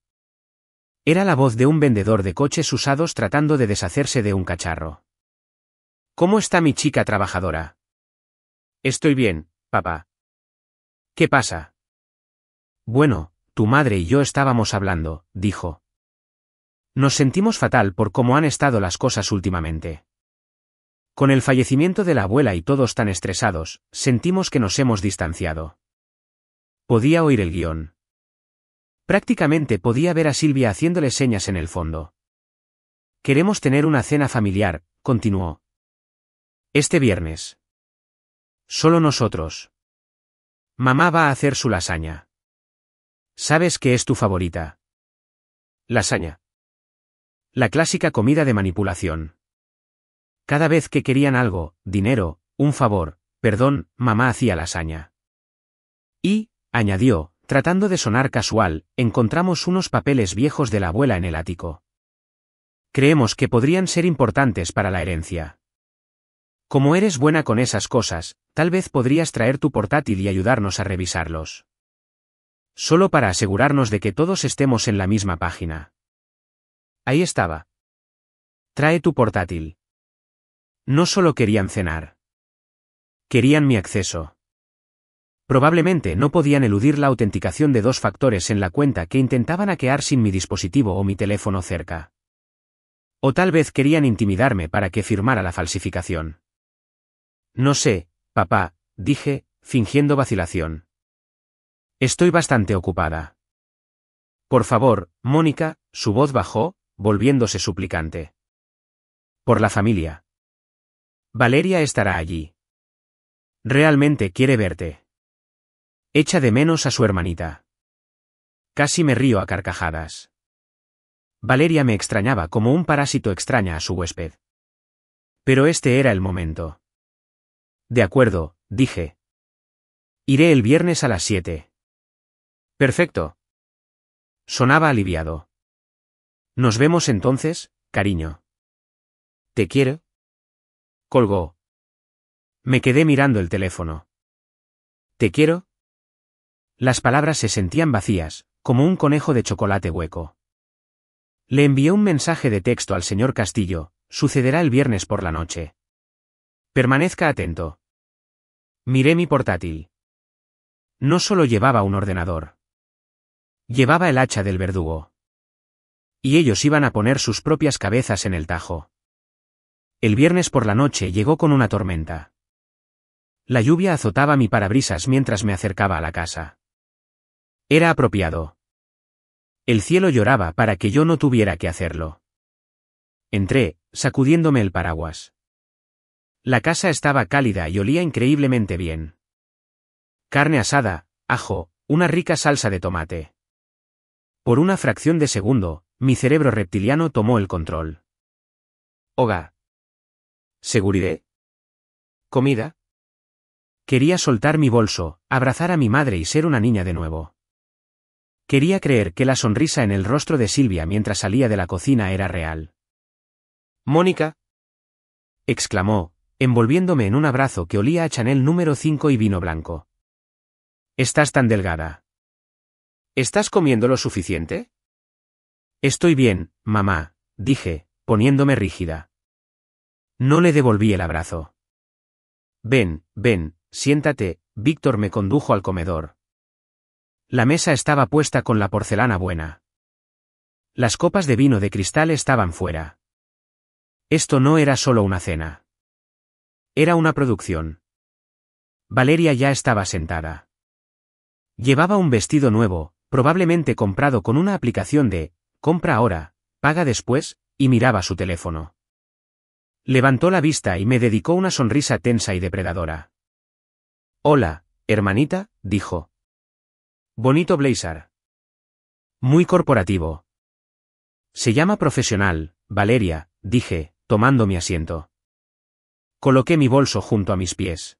Era la voz de un vendedor de coches usados tratando de deshacerse de un cacharro. ¿Cómo está mi chica trabajadora? Estoy bien, papá. ¿Qué pasa? Bueno, tu madre y yo estábamos hablando, dijo. Nos sentimos fatal por cómo han estado las cosas últimamente. Con el fallecimiento de la abuela y todos tan estresados, sentimos que nos hemos distanciado. Podía oír el guión. Prácticamente podía ver a Silvia haciéndole señas en el fondo. Queremos tener una cena familiar, continuó. Este viernes. Solo nosotros. Mamá va a hacer su lasaña. ¿Sabes qué es tu favorita? Lasaña. La clásica comida de manipulación. Cada vez que querían algo, dinero, un favor, perdón, mamá hacía lasaña. Y, añadió, tratando de sonar casual, encontramos unos papeles viejos de la abuela en el ático. Creemos que podrían ser importantes para la herencia. Como eres buena con esas cosas, tal vez podrías traer tu portátil y ayudarnos a revisarlos. Solo para asegurarnos de que todos estemos en la misma página. Ahí estaba. Trae tu portátil. No solo querían cenar. Querían mi acceso. Probablemente no podían eludir la autenticación de 2 factores en la cuenta que intentaban hackear sin mi dispositivo o mi teléfono cerca. O tal vez querían intimidarme para que firmara la falsificación. No sé, papá, dije, fingiendo vacilación. Estoy bastante ocupada. Por favor, Mónica, su voz bajó, volviéndose suplicante. Por la familia. Valeria estará allí. Realmente quiere verte. Echa de menos a su hermanita. Casi me río a carcajadas. Valeria me extrañaba como un parásito extraña a su huésped. Pero este era el momento. De acuerdo, dije. Iré el viernes a las 7. Perfecto. Sonaba aliviado. Nos vemos entonces, cariño. ¿Te quiero? Colgó. Me quedé mirando el teléfono. ¿Te quiero? Las palabras se sentían vacías, como un conejo de chocolate hueco. Le envié un mensaje de texto al señor Castillo, sucederá el viernes por la noche. Permanezca atento. Miré mi portátil. No solo llevaba un ordenador. Llevaba el hacha del verdugo. Y ellos iban a poner sus propias cabezas en el tajo. El viernes por la noche llegó con una tormenta. La lluvia azotaba mi parabrisas mientras me acercaba a la casa. Era apropiado. El cielo lloraba para que yo no tuviera que hacerlo. Entré, sacudiéndome el paraguas. La casa estaba cálida y olía increíblemente bien. Carne asada, ajo, una rica salsa de tomate. Por una fracción de segundo, mi cerebro reptiliano tomó el control. Hogar. ¿Seguridad? ¿Comida? Quería soltar mi bolso, abrazar a mi madre y ser una niña de nuevo. Quería creer que la sonrisa en el rostro de Silvia mientras salía de la cocina era real. «Mónica», exclamó, envolviéndome en un abrazo que olía a Chanel número 5 y vino blanco. «Estás tan delgada. ¿Estás comiendo lo suficiente?» «Estoy bien, mamá», dije, poniéndome rígida. No le devolví el abrazo. «Ven, ven, siéntate», Víctor me condujo al comedor. La mesa estaba puesta con la porcelana buena. Las copas de vino de cristal estaban fuera. Esto no era solo una cena. Era una producción. Valeria ya estaba sentada. Llevaba un vestido nuevo, probablemente comprado con una aplicación de «compra ahora, paga después», y miraba su teléfono. Levantó la vista y me dedicó una sonrisa tensa y depredadora. «Hola, hermanita», dijo. «Bonito blazer. Muy corporativo». «Se llama profesional, Valeria», dije, tomando mi asiento. Coloqué mi bolso junto a mis pies.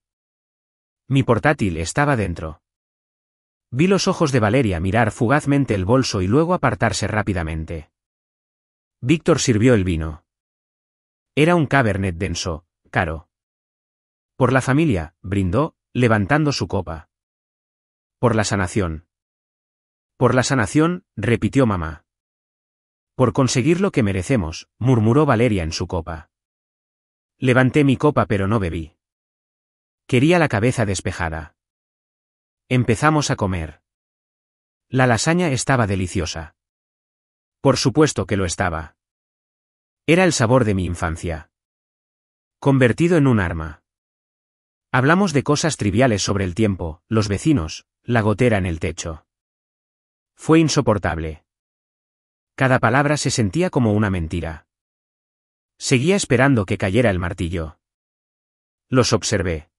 Mi portátil estaba dentro. Vi los ojos de Valeria mirar fugazmente el bolso y luego apartarse rápidamente. Víctor sirvió el vino. Era un cabernet denso, caro. «Por la familia», brindó, levantando su copa. «Por la sanación». «Por la sanación», repitió mamá. «Por conseguir lo que merecemos», murmuró Valeria en su copa. Levanté mi copa pero no bebí. Quería la cabeza despejada. Empezamos a comer. La lasaña estaba deliciosa. Por supuesto que lo estaba. Era el sabor de mi infancia. Convertido en un arma. Hablamos de cosas triviales sobre el tiempo, los vecinos, la gotera en el techo. Fue insoportable. Cada palabra se sentía como una mentira. Seguía esperando que cayera el martillo. Los observé.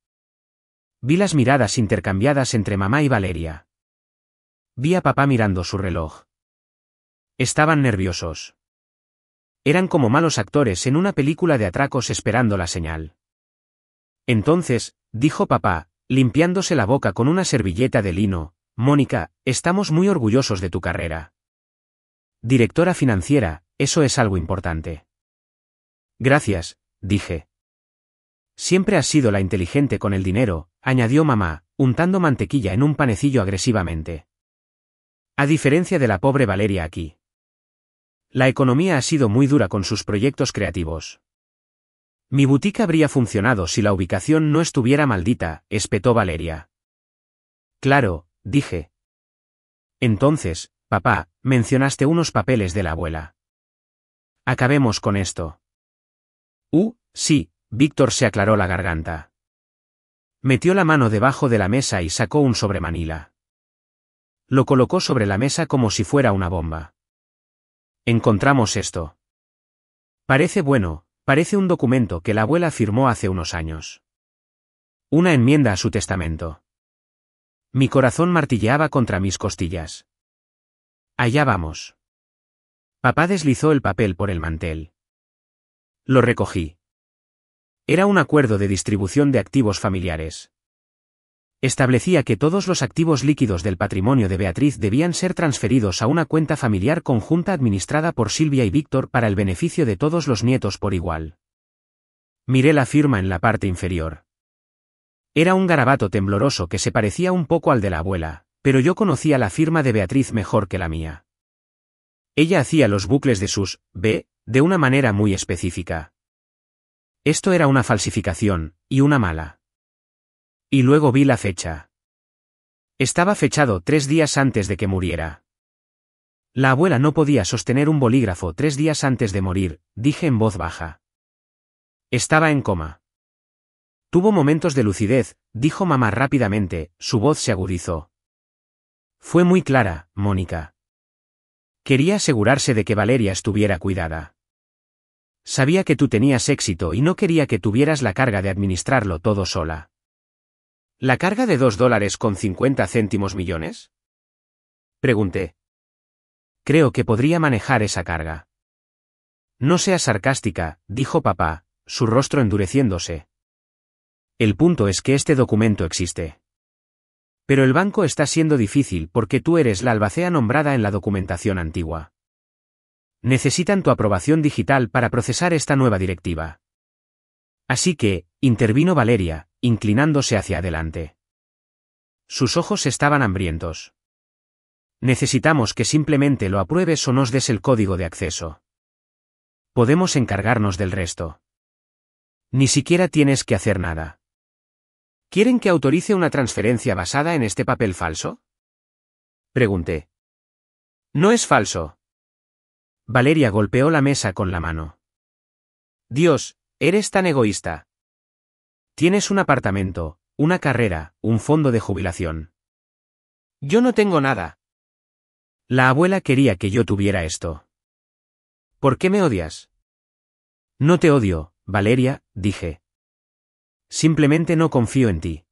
Vi las miradas intercambiadas entre mamá y Valeria. Vi a papá mirando su reloj. Estaban nerviosos. Eran como malos actores en una película de atracos esperando la señal. Entonces, dijo papá, limpiándose la boca con una servilleta de lino, Mónica, estamos muy orgullosos de tu carrera. Directora financiera, eso es algo importante. Gracias, dije. Siempre has sido la inteligente con el dinero, añadió mamá, untando mantequilla en un panecillo agresivamente. A diferencia de la pobre Valeria aquí. La economía ha sido muy dura con sus proyectos creativos. Mi boutique habría funcionado si la ubicación no estuviera maldita, espetó Valeria. Claro, dije. Entonces, papá, mencionaste unos papeles de la abuela. Acabemos con esto. Sí, Víctor se aclaró la garganta. Metió la mano debajo de la mesa y sacó un sobremanila. Lo colocó sobre la mesa como si fuera una bomba. Encontramos esto. Parece bueno, parece un documento que la abuela firmó hace unos años. Una enmienda a su testamento. Mi corazón martilleaba contra mis costillas. Allá vamos. Papá deslizó el papel por el mantel. Lo recogí. Era un acuerdo de distribución de activos familiares. Establecía que todos los activos líquidos del patrimonio de Beatriz debían ser transferidos a una cuenta familiar conjunta administrada por Silvia y Víctor para el beneficio de todos los nietos por igual. Miré la firma en la parte inferior. Era un garabato tembloroso que se parecía un poco al de la abuela, pero yo conocía la firma de Beatriz mejor que la mía. Ella hacía los bucles de sus B de una manera muy específica. Esto era una falsificación, y una mala. Y luego vi la fecha. Estaba fechado 3 días antes de que muriera. La abuela no podía sostener un bolígrafo 3 días antes de morir, dije en voz baja. Estaba en coma. Tuvo momentos de lucidez, dijo mamá rápidamente, su voz se agudizó. Fue muy clara, Mónica. Quería asegurarse de que Valeria estuviera cuidada. Sabía que tú tenías éxito y no quería que tuvieras la carga de administrarlo todo sola. ¿La carga de $2.50 millones? Pregunté. Creo que podría manejar esa carga. No seas sarcástica, dijo papá, su rostro endureciéndose. El punto es que este documento existe. Pero el banco está siendo difícil porque tú eres la albacea nombrada en la documentación antigua. Necesitan tu aprobación digital para procesar esta nueva directiva. Así que, intervino Valeria, inclinándose hacia adelante. Sus ojos estaban hambrientos. Necesitamos que simplemente lo apruebes o nos des el código de acceso. Podemos encargarnos del resto. Ni siquiera tienes que hacer nada. ¿Quieren que autorice una transferencia basada en este papel falso? Pregunté. No es falso. Valeria golpeó la mesa con la mano. Dios, eres tan egoísta. Tienes un apartamento, una carrera, un fondo de jubilación. Yo no tengo nada. La abuela quería que yo tuviera esto. ¿Por qué me odias? No te odio, Valeria, dije. Simplemente no confío en ti.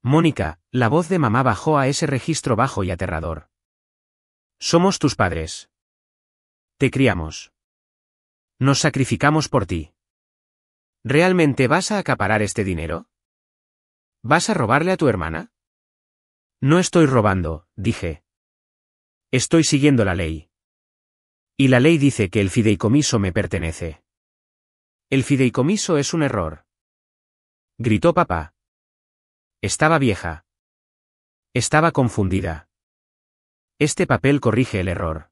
Mónica, la voz de mamá bajó a ese registro bajo y aterrador. Somos tus padres. Te criamos. Nos sacrificamos por ti. ¿Realmente vas a acaparar este dinero? ¿Vas a robarle a tu hermana? No estoy robando, dije. Estoy siguiendo la ley. Y la ley dice que el fideicomiso me pertenece. El fideicomiso es un error. Gritó papá. Estaba vieja. Estaba confundida. Este papel corrige el error.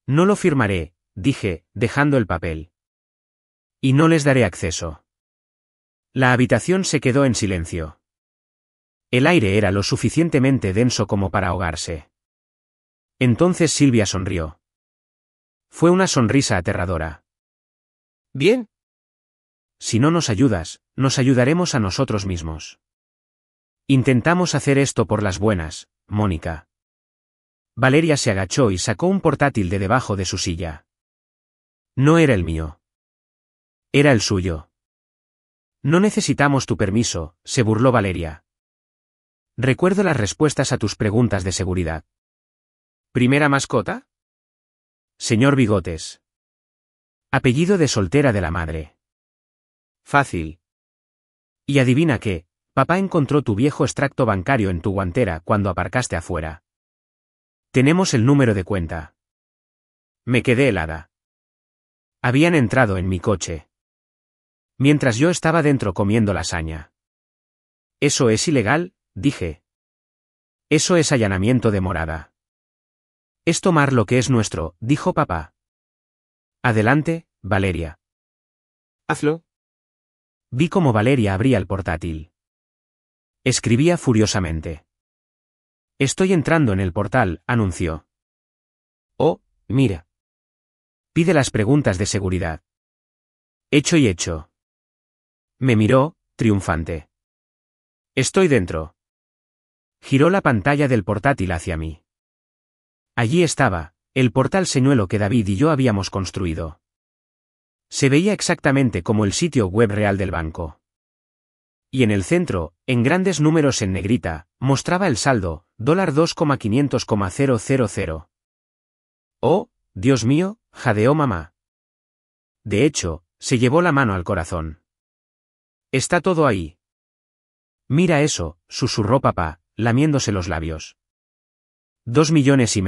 No lo firmaré, dije, dejando el papel. Y no les daré acceso. La habitación se quedó en silencio. El aire era lo suficientemente denso como para ahogarse. Entonces Silvia sonrió. Fue una sonrisa aterradora. Bien. Si no nos ayudas, nos ayudaremos a nosotros mismos. Intentamos hacer esto por las buenas, Mónica. Valeria se agachó y sacó un portátil de debajo de su silla. No era el mío. Era el suyo. No necesitamos tu permiso, se burló Valeria. Recuerdo las respuestas a tus preguntas de seguridad. ¿Primera mascota? Señor Bigotes. Apellido de soltera de la madre. Fácil. Y adivina qué, papá encontró tu viejo extracto bancario en tu guantera cuando aparcaste afuera. Tenemos el número de cuenta. Me quedé helada. Habían entrado en mi coche. Mientras yo estaba dentro comiendo lasaña. Eso es ilegal, dije. Eso es allanamiento de morada. Es tomar lo que es nuestro, dijo papá. Adelante, Valeria. Hazlo. Vi cómo Valeria abría el portátil. Escribía furiosamente. Estoy entrando en el portal, anunció. Oh, mira. Pide las preguntas de seguridad. Hecho y hecho. Me miró, triunfante. Estoy dentro. Giró la pantalla del portátil hacia mí. Allí estaba, el portal señuelo que David y yo habíamos construido. Se veía exactamente como el sitio web real del banco. Y en el centro, en grandes números en negrita, mostraba el saldo, $2,500,000. Oh, Dios mío, jadeó mamá. De hecho, se llevó la mano al corazón. Está todo ahí. Mira eso, susurró papá, lamiéndose los labios. 2,5 millones.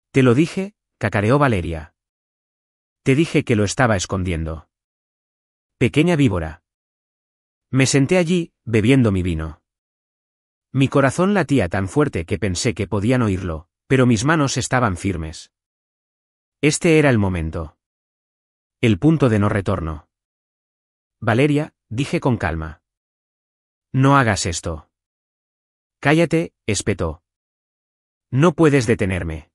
Te lo dije, cacareó Valeria. Te dije que lo estaba escondiendo. Pequeña víbora. Me senté allí, bebiendo mi vino. Mi corazón latía tan fuerte que pensé que podían oírlo, pero mis manos estaban firmes. Este era el momento. El punto de no retorno. Valeria, dije con calma. No hagas esto. Cállate, espetó. No puedes detenerme.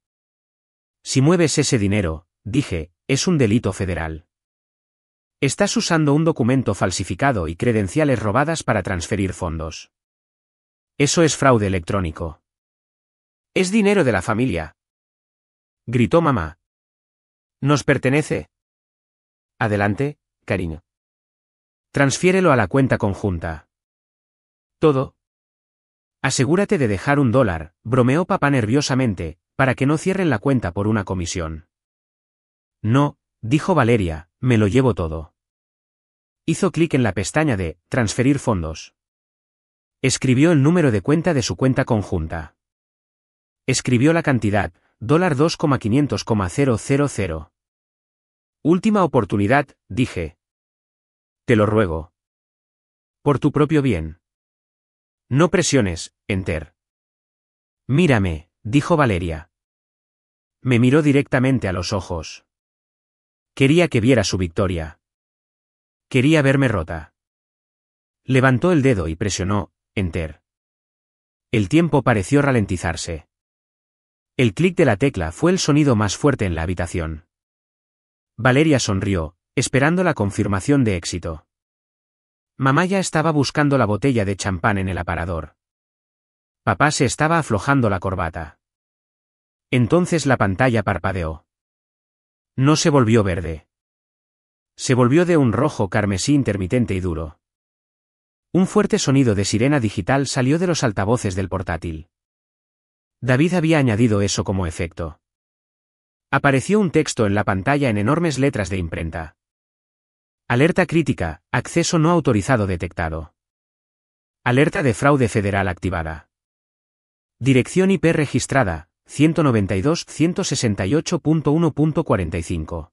Si mueves ese dinero, dije, es un delito federal. Estás usando un documento falsificado y credenciales robadas para transferir fondos. Eso es fraude electrónico. Es dinero de la familia. Gritó mamá. ¿Nos pertenece? Adelante, cariño. Transfiérelo a la cuenta conjunta. ¿Todo? Asegúrate de dejar $1, bromeó papá nerviosamente, para que no cierren la cuenta por una comisión. No, dijo Valeria, me lo llevo todo. Hizo clic en la pestaña de «Transferir fondos». Escribió el número de cuenta de su cuenta conjunta. Escribió la cantidad, $2,500,000. Última oportunidad, dije. Te lo ruego. Por tu propio bien. No presiones, Enter. Mírame, dijo Valeria. Me miró directamente a los ojos. Quería que viera su victoria. Quería verme rota. Levantó el dedo y presionó Enter. El tiempo pareció ralentizarse. El clic de la tecla fue el sonido más fuerte en la habitación. Valeria sonrió, esperando la confirmación de éxito. Mamá ya estaba buscando la botella de champán en el aparador. Papá se estaba aflojando la corbata. Entonces la pantalla parpadeó. No se volvió verde. Se volvió de un rojo carmesí intermitente y duro. Un fuerte sonido de sirena digital salió de los altavoces del portátil. David había añadido eso como efecto. Apareció un texto en la pantalla en enormes letras de imprenta. Alerta crítica, acceso no autorizado detectado. Alerta de fraude federal activada. Dirección IP registrada, 192.168.1.45.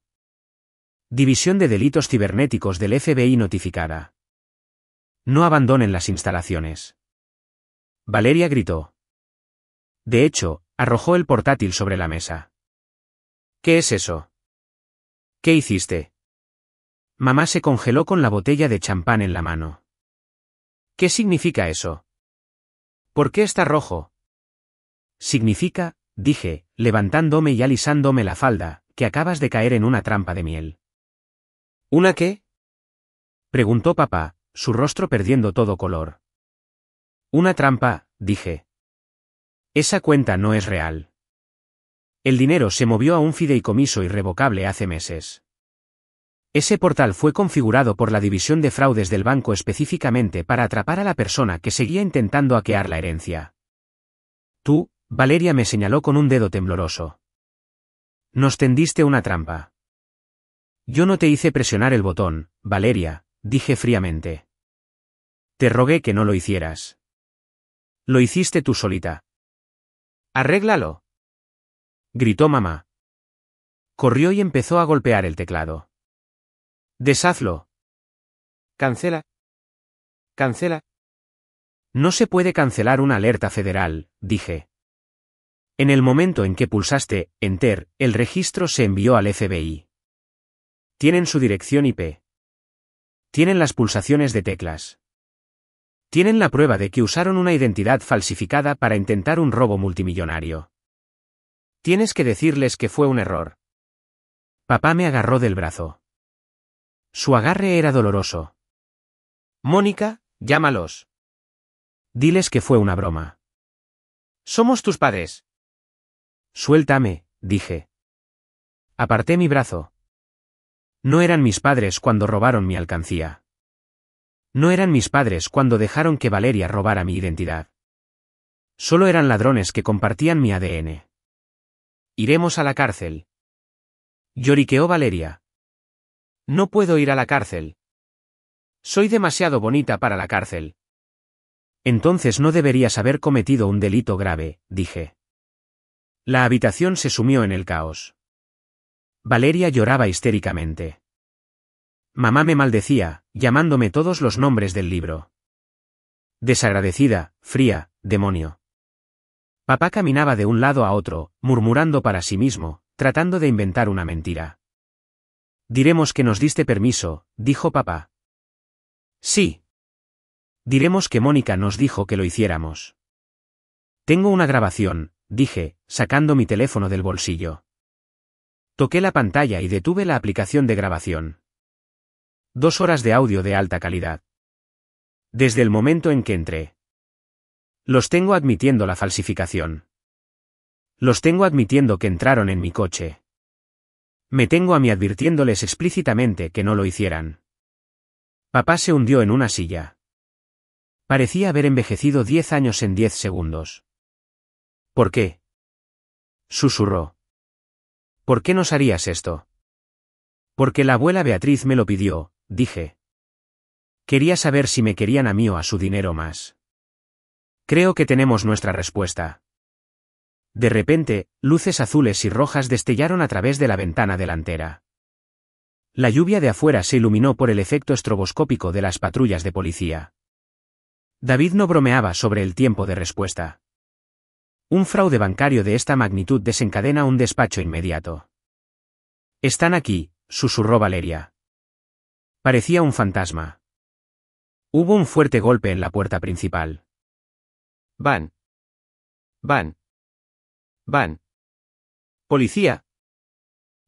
División de Delitos Cibernéticos del FBI notificada. No abandonen las instalaciones. Valeria gritó. De hecho, arrojó el portátil sobre la mesa. ¿Qué es eso? ¿Qué hiciste? Mamá se congeló con la botella de champán en la mano. ¿Qué significa eso? ¿Por qué está rojo? Significa, dije, levantándome y alisándome la falda, que acabas de caer en una trampa de miel. ¿Una qué? Preguntó papá, su rostro perdiendo todo color. Una trampa, dije. Esa cuenta no es real. El dinero se movió a un fideicomiso irrevocable hace meses. Ese portal fue configurado por la división de fraudes del banco específicamente para atrapar a la persona que seguía intentando hackear la herencia. Tú, Valeria, me señaló con un dedo tembloroso. Nos tendiste una trampa. Yo no te hice presionar el botón, Valeria, dije fríamente. Te rogué que no lo hicieras. Lo hiciste tú solita. Arréglalo, gritó mamá. Corrió y empezó a golpear el teclado. Deshazlo. Cancela. Cancela. No se puede cancelar una alerta federal, dije. En el momento en que pulsaste Enter, el registro se envió al FBI. Tienen su dirección IP. Tienen las pulsaciones de teclas. Tienen la prueba de que usaron una identidad falsificada para intentar un robo multimillonario. Tienes que decirles que fue un error. Papá me agarró del brazo. Su agarre era doloroso. Mónica, llámalos. Diles que fue una broma. Somos tus padres. Suéltame, dije. Aparté mi brazo. No eran mis padres cuando robaron mi alcancía. No eran mis padres cuando dejaron que Valeria robara mi identidad. Solo eran ladrones que compartían mi ADN. Iremos a la cárcel. Lloriqueó Valeria. No puedo ir a la cárcel. Soy demasiado bonita para la cárcel. Entonces no deberías haber cometido un delito grave, dije. La habitación se sumió en el caos. Valeria lloraba histéricamente. Mamá me maldecía, llamándome todos los nombres del libro. Desagradecida, fría, demonio. Papá caminaba de un lado a otro, murmurando para sí mismo, tratando de inventar una mentira. Diremos que nos diste permiso, dijo papá. Sí. Diremos que Mónica nos dijo que lo hiciéramos. Tengo una grabación, dije, sacando mi teléfono del bolsillo. Toqué la pantalla y detuve la aplicación de grabación. 2 horas de audio de alta calidad. Desde el momento en que entré. Los tengo admitiendo la falsificación. Los tengo admitiendo que entraron en mi coche. Me tengo a mí advirtiéndoles explícitamente que no lo hicieran. Papá se hundió en una silla. Parecía haber envejecido 10 años en 10 segundos. ¿Por qué? Susurró. ¿Por qué nos harías esto? Porque la abuela Beatriz me lo pidió, dije. Quería saber si me querían a mí o a su dinero más. Creo que tenemos nuestra respuesta. De repente, luces azules y rojas destellaron a través de la ventana delantera. La lluvia de afuera se iluminó por el efecto estroboscópico de las patrullas de policía. David no bromeaba sobre el tiempo de respuesta. Un fraude bancario de esta magnitud desencadena un despacho inmediato. Están aquí, susurró Valeria. Parecía un fantasma. Hubo un fuerte golpe en la puerta principal. Van. Van. Van. Policía.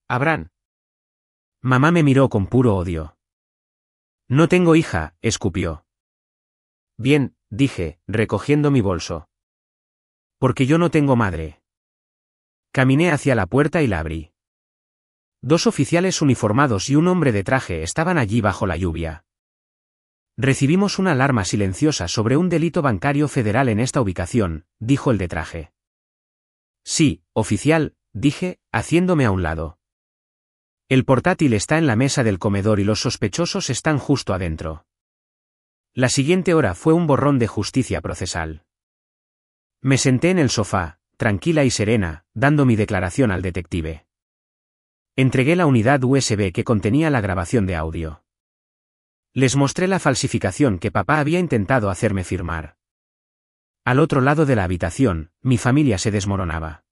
Abran. Mamá me miró con puro odio. No tengo hija, escupió. Bien, dije, recogiendo mi bolso. Porque yo no tengo madre. Caminé hacia la puerta y la abrí. 2 oficiales uniformados y un hombre de traje estaban allí bajo la lluvia. Recibimos una alarma silenciosa sobre un delito bancario federal en esta ubicación, dijo el de traje. Sí, oficial, dije, haciéndome a un lado. El portátil está en la mesa del comedor y los sospechosos están justo adentro. La siguiente hora fue un borrón de justicia procesal. Me senté en el sofá, tranquila y serena, dando mi declaración al detective. Entregué la unidad USB que contenía la grabación de audio. Les mostré la falsificación que papá había intentado hacerme firmar. Al otro lado de la habitación, mi familia se desmoronaba.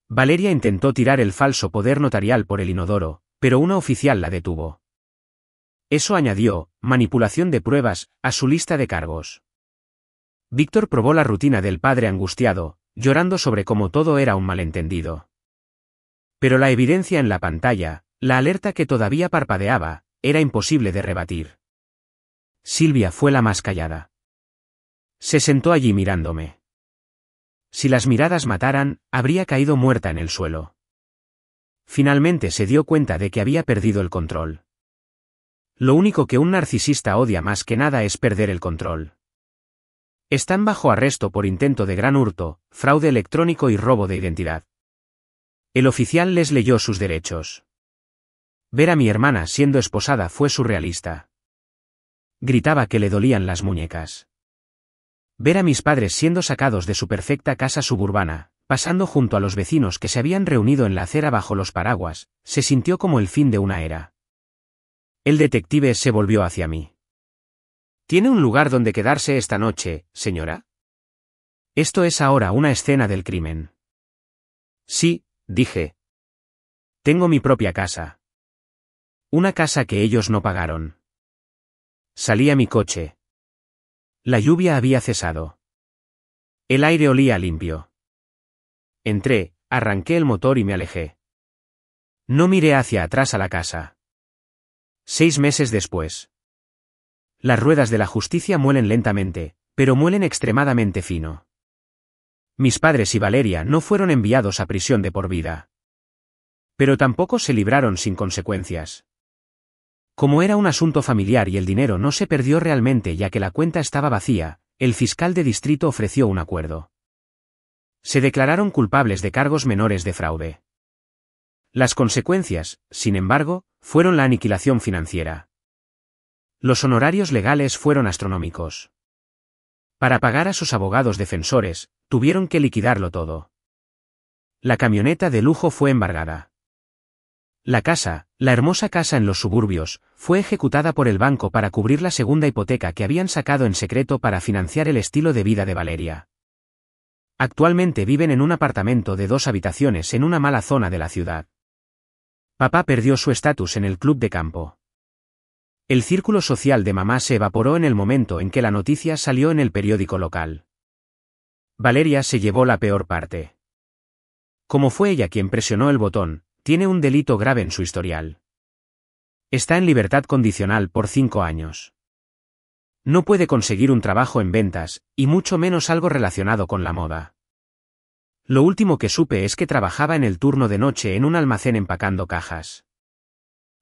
Valeria intentó tirar el falso poder notarial por el inodoro, pero una oficial la detuvo. Eso añadió, manipulación de pruebas, a su lista de cargos. Víctor probó la rutina del padre angustiado, llorando sobre cómo todo era un malentendido. Pero la evidencia en la pantalla, la alerta que todavía parpadeaba, era imposible de rebatir. Silvia fue la más callada. Se sentó allí mirándome. Si las miradas mataran, habría caído muerta en el suelo. Finalmente se dio cuenta de que había perdido el control. Lo único que un narcisista odia más que nada es perder el control. Están bajo arresto por intento de gran hurto, fraude electrónico y robo de identidad. El oficial les leyó sus derechos. Ver a mi hermana siendo esposada fue surrealista. Gritaba que le dolían las muñecas. Ver a mis padres siendo sacados de su perfecta casa suburbana, pasando junto a los vecinos que se habían reunido en la acera bajo los paraguas, se sintió como el fin de una era. El detective se volvió hacia mí. ¿Tiene un lugar donde quedarse esta noche, señora? Esto es ahora una escena del crimen. Sí, dije. Tengo mi propia casa. Una casa que ellos no pagaron. Salí a mi coche. La lluvia había cesado. El aire olía limpio. Entré, arranqué el motor y me alejé. No miré hacia atrás a la casa. 6 meses después. Las ruedas de la justicia muelen lentamente, pero muelen extremadamente fino. Mis padres y Valeria no fueron enviados a prisión de por vida. Pero tampoco se libraron sin consecuencias. Como era un asunto familiar y el dinero no se perdió realmente ya que la cuenta estaba vacía, el fiscal de distrito ofreció un acuerdo. Se declararon culpables de cargos menores de fraude. Las consecuencias, sin embargo, fueron la aniquilación financiera. Los honorarios legales fueron astronómicos. Para pagar a sus abogados defensores, tuvieron que liquidarlo todo. La camioneta de lujo fue embargada. La casa, la hermosa casa en los suburbios, fue ejecutada por el banco para cubrir la segunda hipoteca que habían sacado en secreto para financiar el estilo de vida de Valeria. Actualmente viven en un apartamento de 2 habitaciones en una mala zona de la ciudad. Papá perdió su estatus en el club de campo. El círculo social de mamá se evaporó en el momento en que la noticia salió en el periódico local. Valeria se llevó la peor parte. Como fue ella quien presionó el botón, tiene un delito grave en su historial. Está en libertad condicional por 5 años. No puede conseguir un trabajo en ventas, y mucho menos algo relacionado con la moda. Lo último que supe es que trabajaba en el turno de noche en un almacén empacando cajas.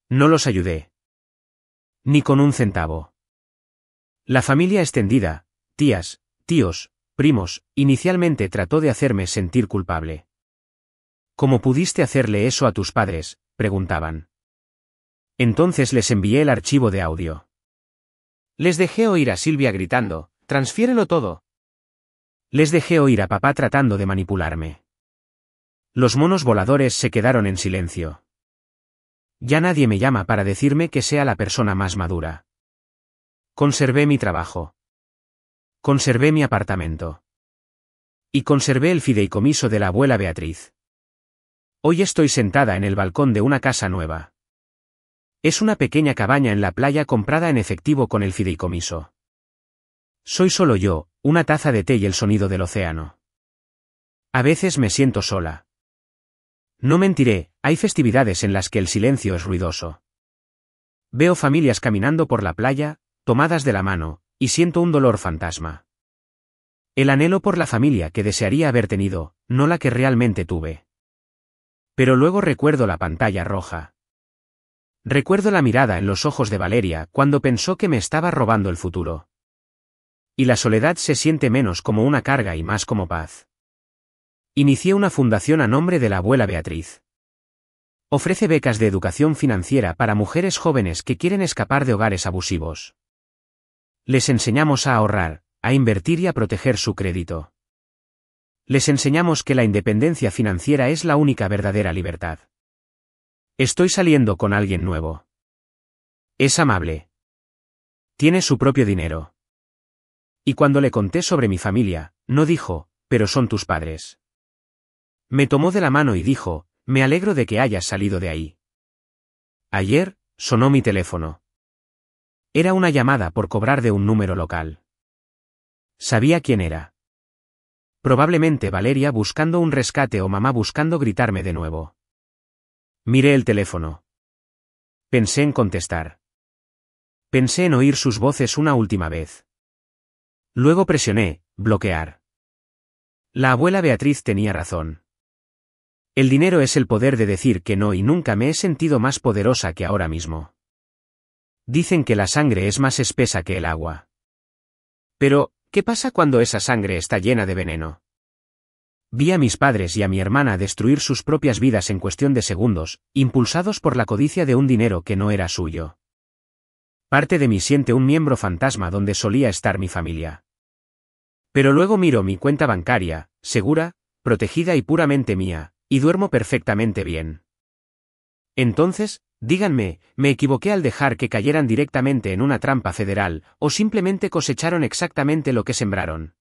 No los ayudé. Ni con un centavo. La familia extendida, tías, tíos, primos, inicialmente trató de hacerme sentir culpable. ¿Cómo pudiste hacerle eso a tus padres?, preguntaban. Entonces les envié el archivo de audio. Les dejé oír a Silvia gritando, «¡Transfiérelo todo!». Les dejé oír a papá tratando de manipularme. Los monos voladores se quedaron en silencio. Ya nadie me llama para decirme que sea la persona más madura. Conservé mi trabajo. Conservé mi apartamento. Y conservé el fideicomiso de la abuela Beatriz. Hoy estoy sentada en el balcón de una casa nueva. Es una pequeña cabaña en la playa comprada en efectivo con el fideicomiso. Soy solo yo, una taza de té y el sonido del océano. A veces me siento sola. No mentiré, hay festividades en las que el silencio es ruidoso. Veo familias caminando por la playa, tomadas de la mano, y siento un dolor fantasma. El anhelo por la familia que desearía haber tenido, no la que realmente tuve. Pero luego recuerdo la pantalla roja. Recuerdo la mirada en los ojos de Valeria cuando pensó que me estaba robando el futuro. Y la soledad se siente menos como una carga y más como paz. Inicié una fundación a nombre de la abuela Beatriz. Ofrece becas de educación financiera para mujeres jóvenes que quieren escapar de hogares abusivos. Les enseñamos a ahorrar, a invertir y a proteger su crédito. Les enseñamos que la independencia financiera es la única verdadera libertad. Estoy saliendo con alguien nuevo. Es amable. Tiene su propio dinero. Y cuando le conté sobre mi familia, no dijo, pero son tus padres. Me tomó de la mano y dijo, me alegro de que hayas salido de ahí. Ayer, sonó mi teléfono. Era una llamada por cobrar de un número local. Sabía quién era. Probablemente Valeria buscando un rescate o mamá buscando gritarme de nuevo. Miré el teléfono. Pensé en contestar. Pensé en oír sus voces una última vez. Luego presioné, bloquear. La abuela Beatriz tenía razón. El dinero es el poder de decir que no y nunca me he sentido más poderosa que ahora mismo. Dicen que la sangre es más espesa que el agua. Pero, ¿qué pasa cuando esa sangre está llena de veneno? Vi a mis padres y a mi hermana destruir sus propias vidas en cuestión de segundos, impulsados por la codicia de un dinero que no era suyo. Parte de mí siente un miembro fantasma donde solía estar mi familia. Pero luego miro mi cuenta bancaria, segura, protegida y puramente mía, y duermo perfectamente bien. Entonces, díganme, ¿me equivoqué al dejar que cayeran directamente en una trampa federal, o simplemente cosecharon exactamente lo que sembraron?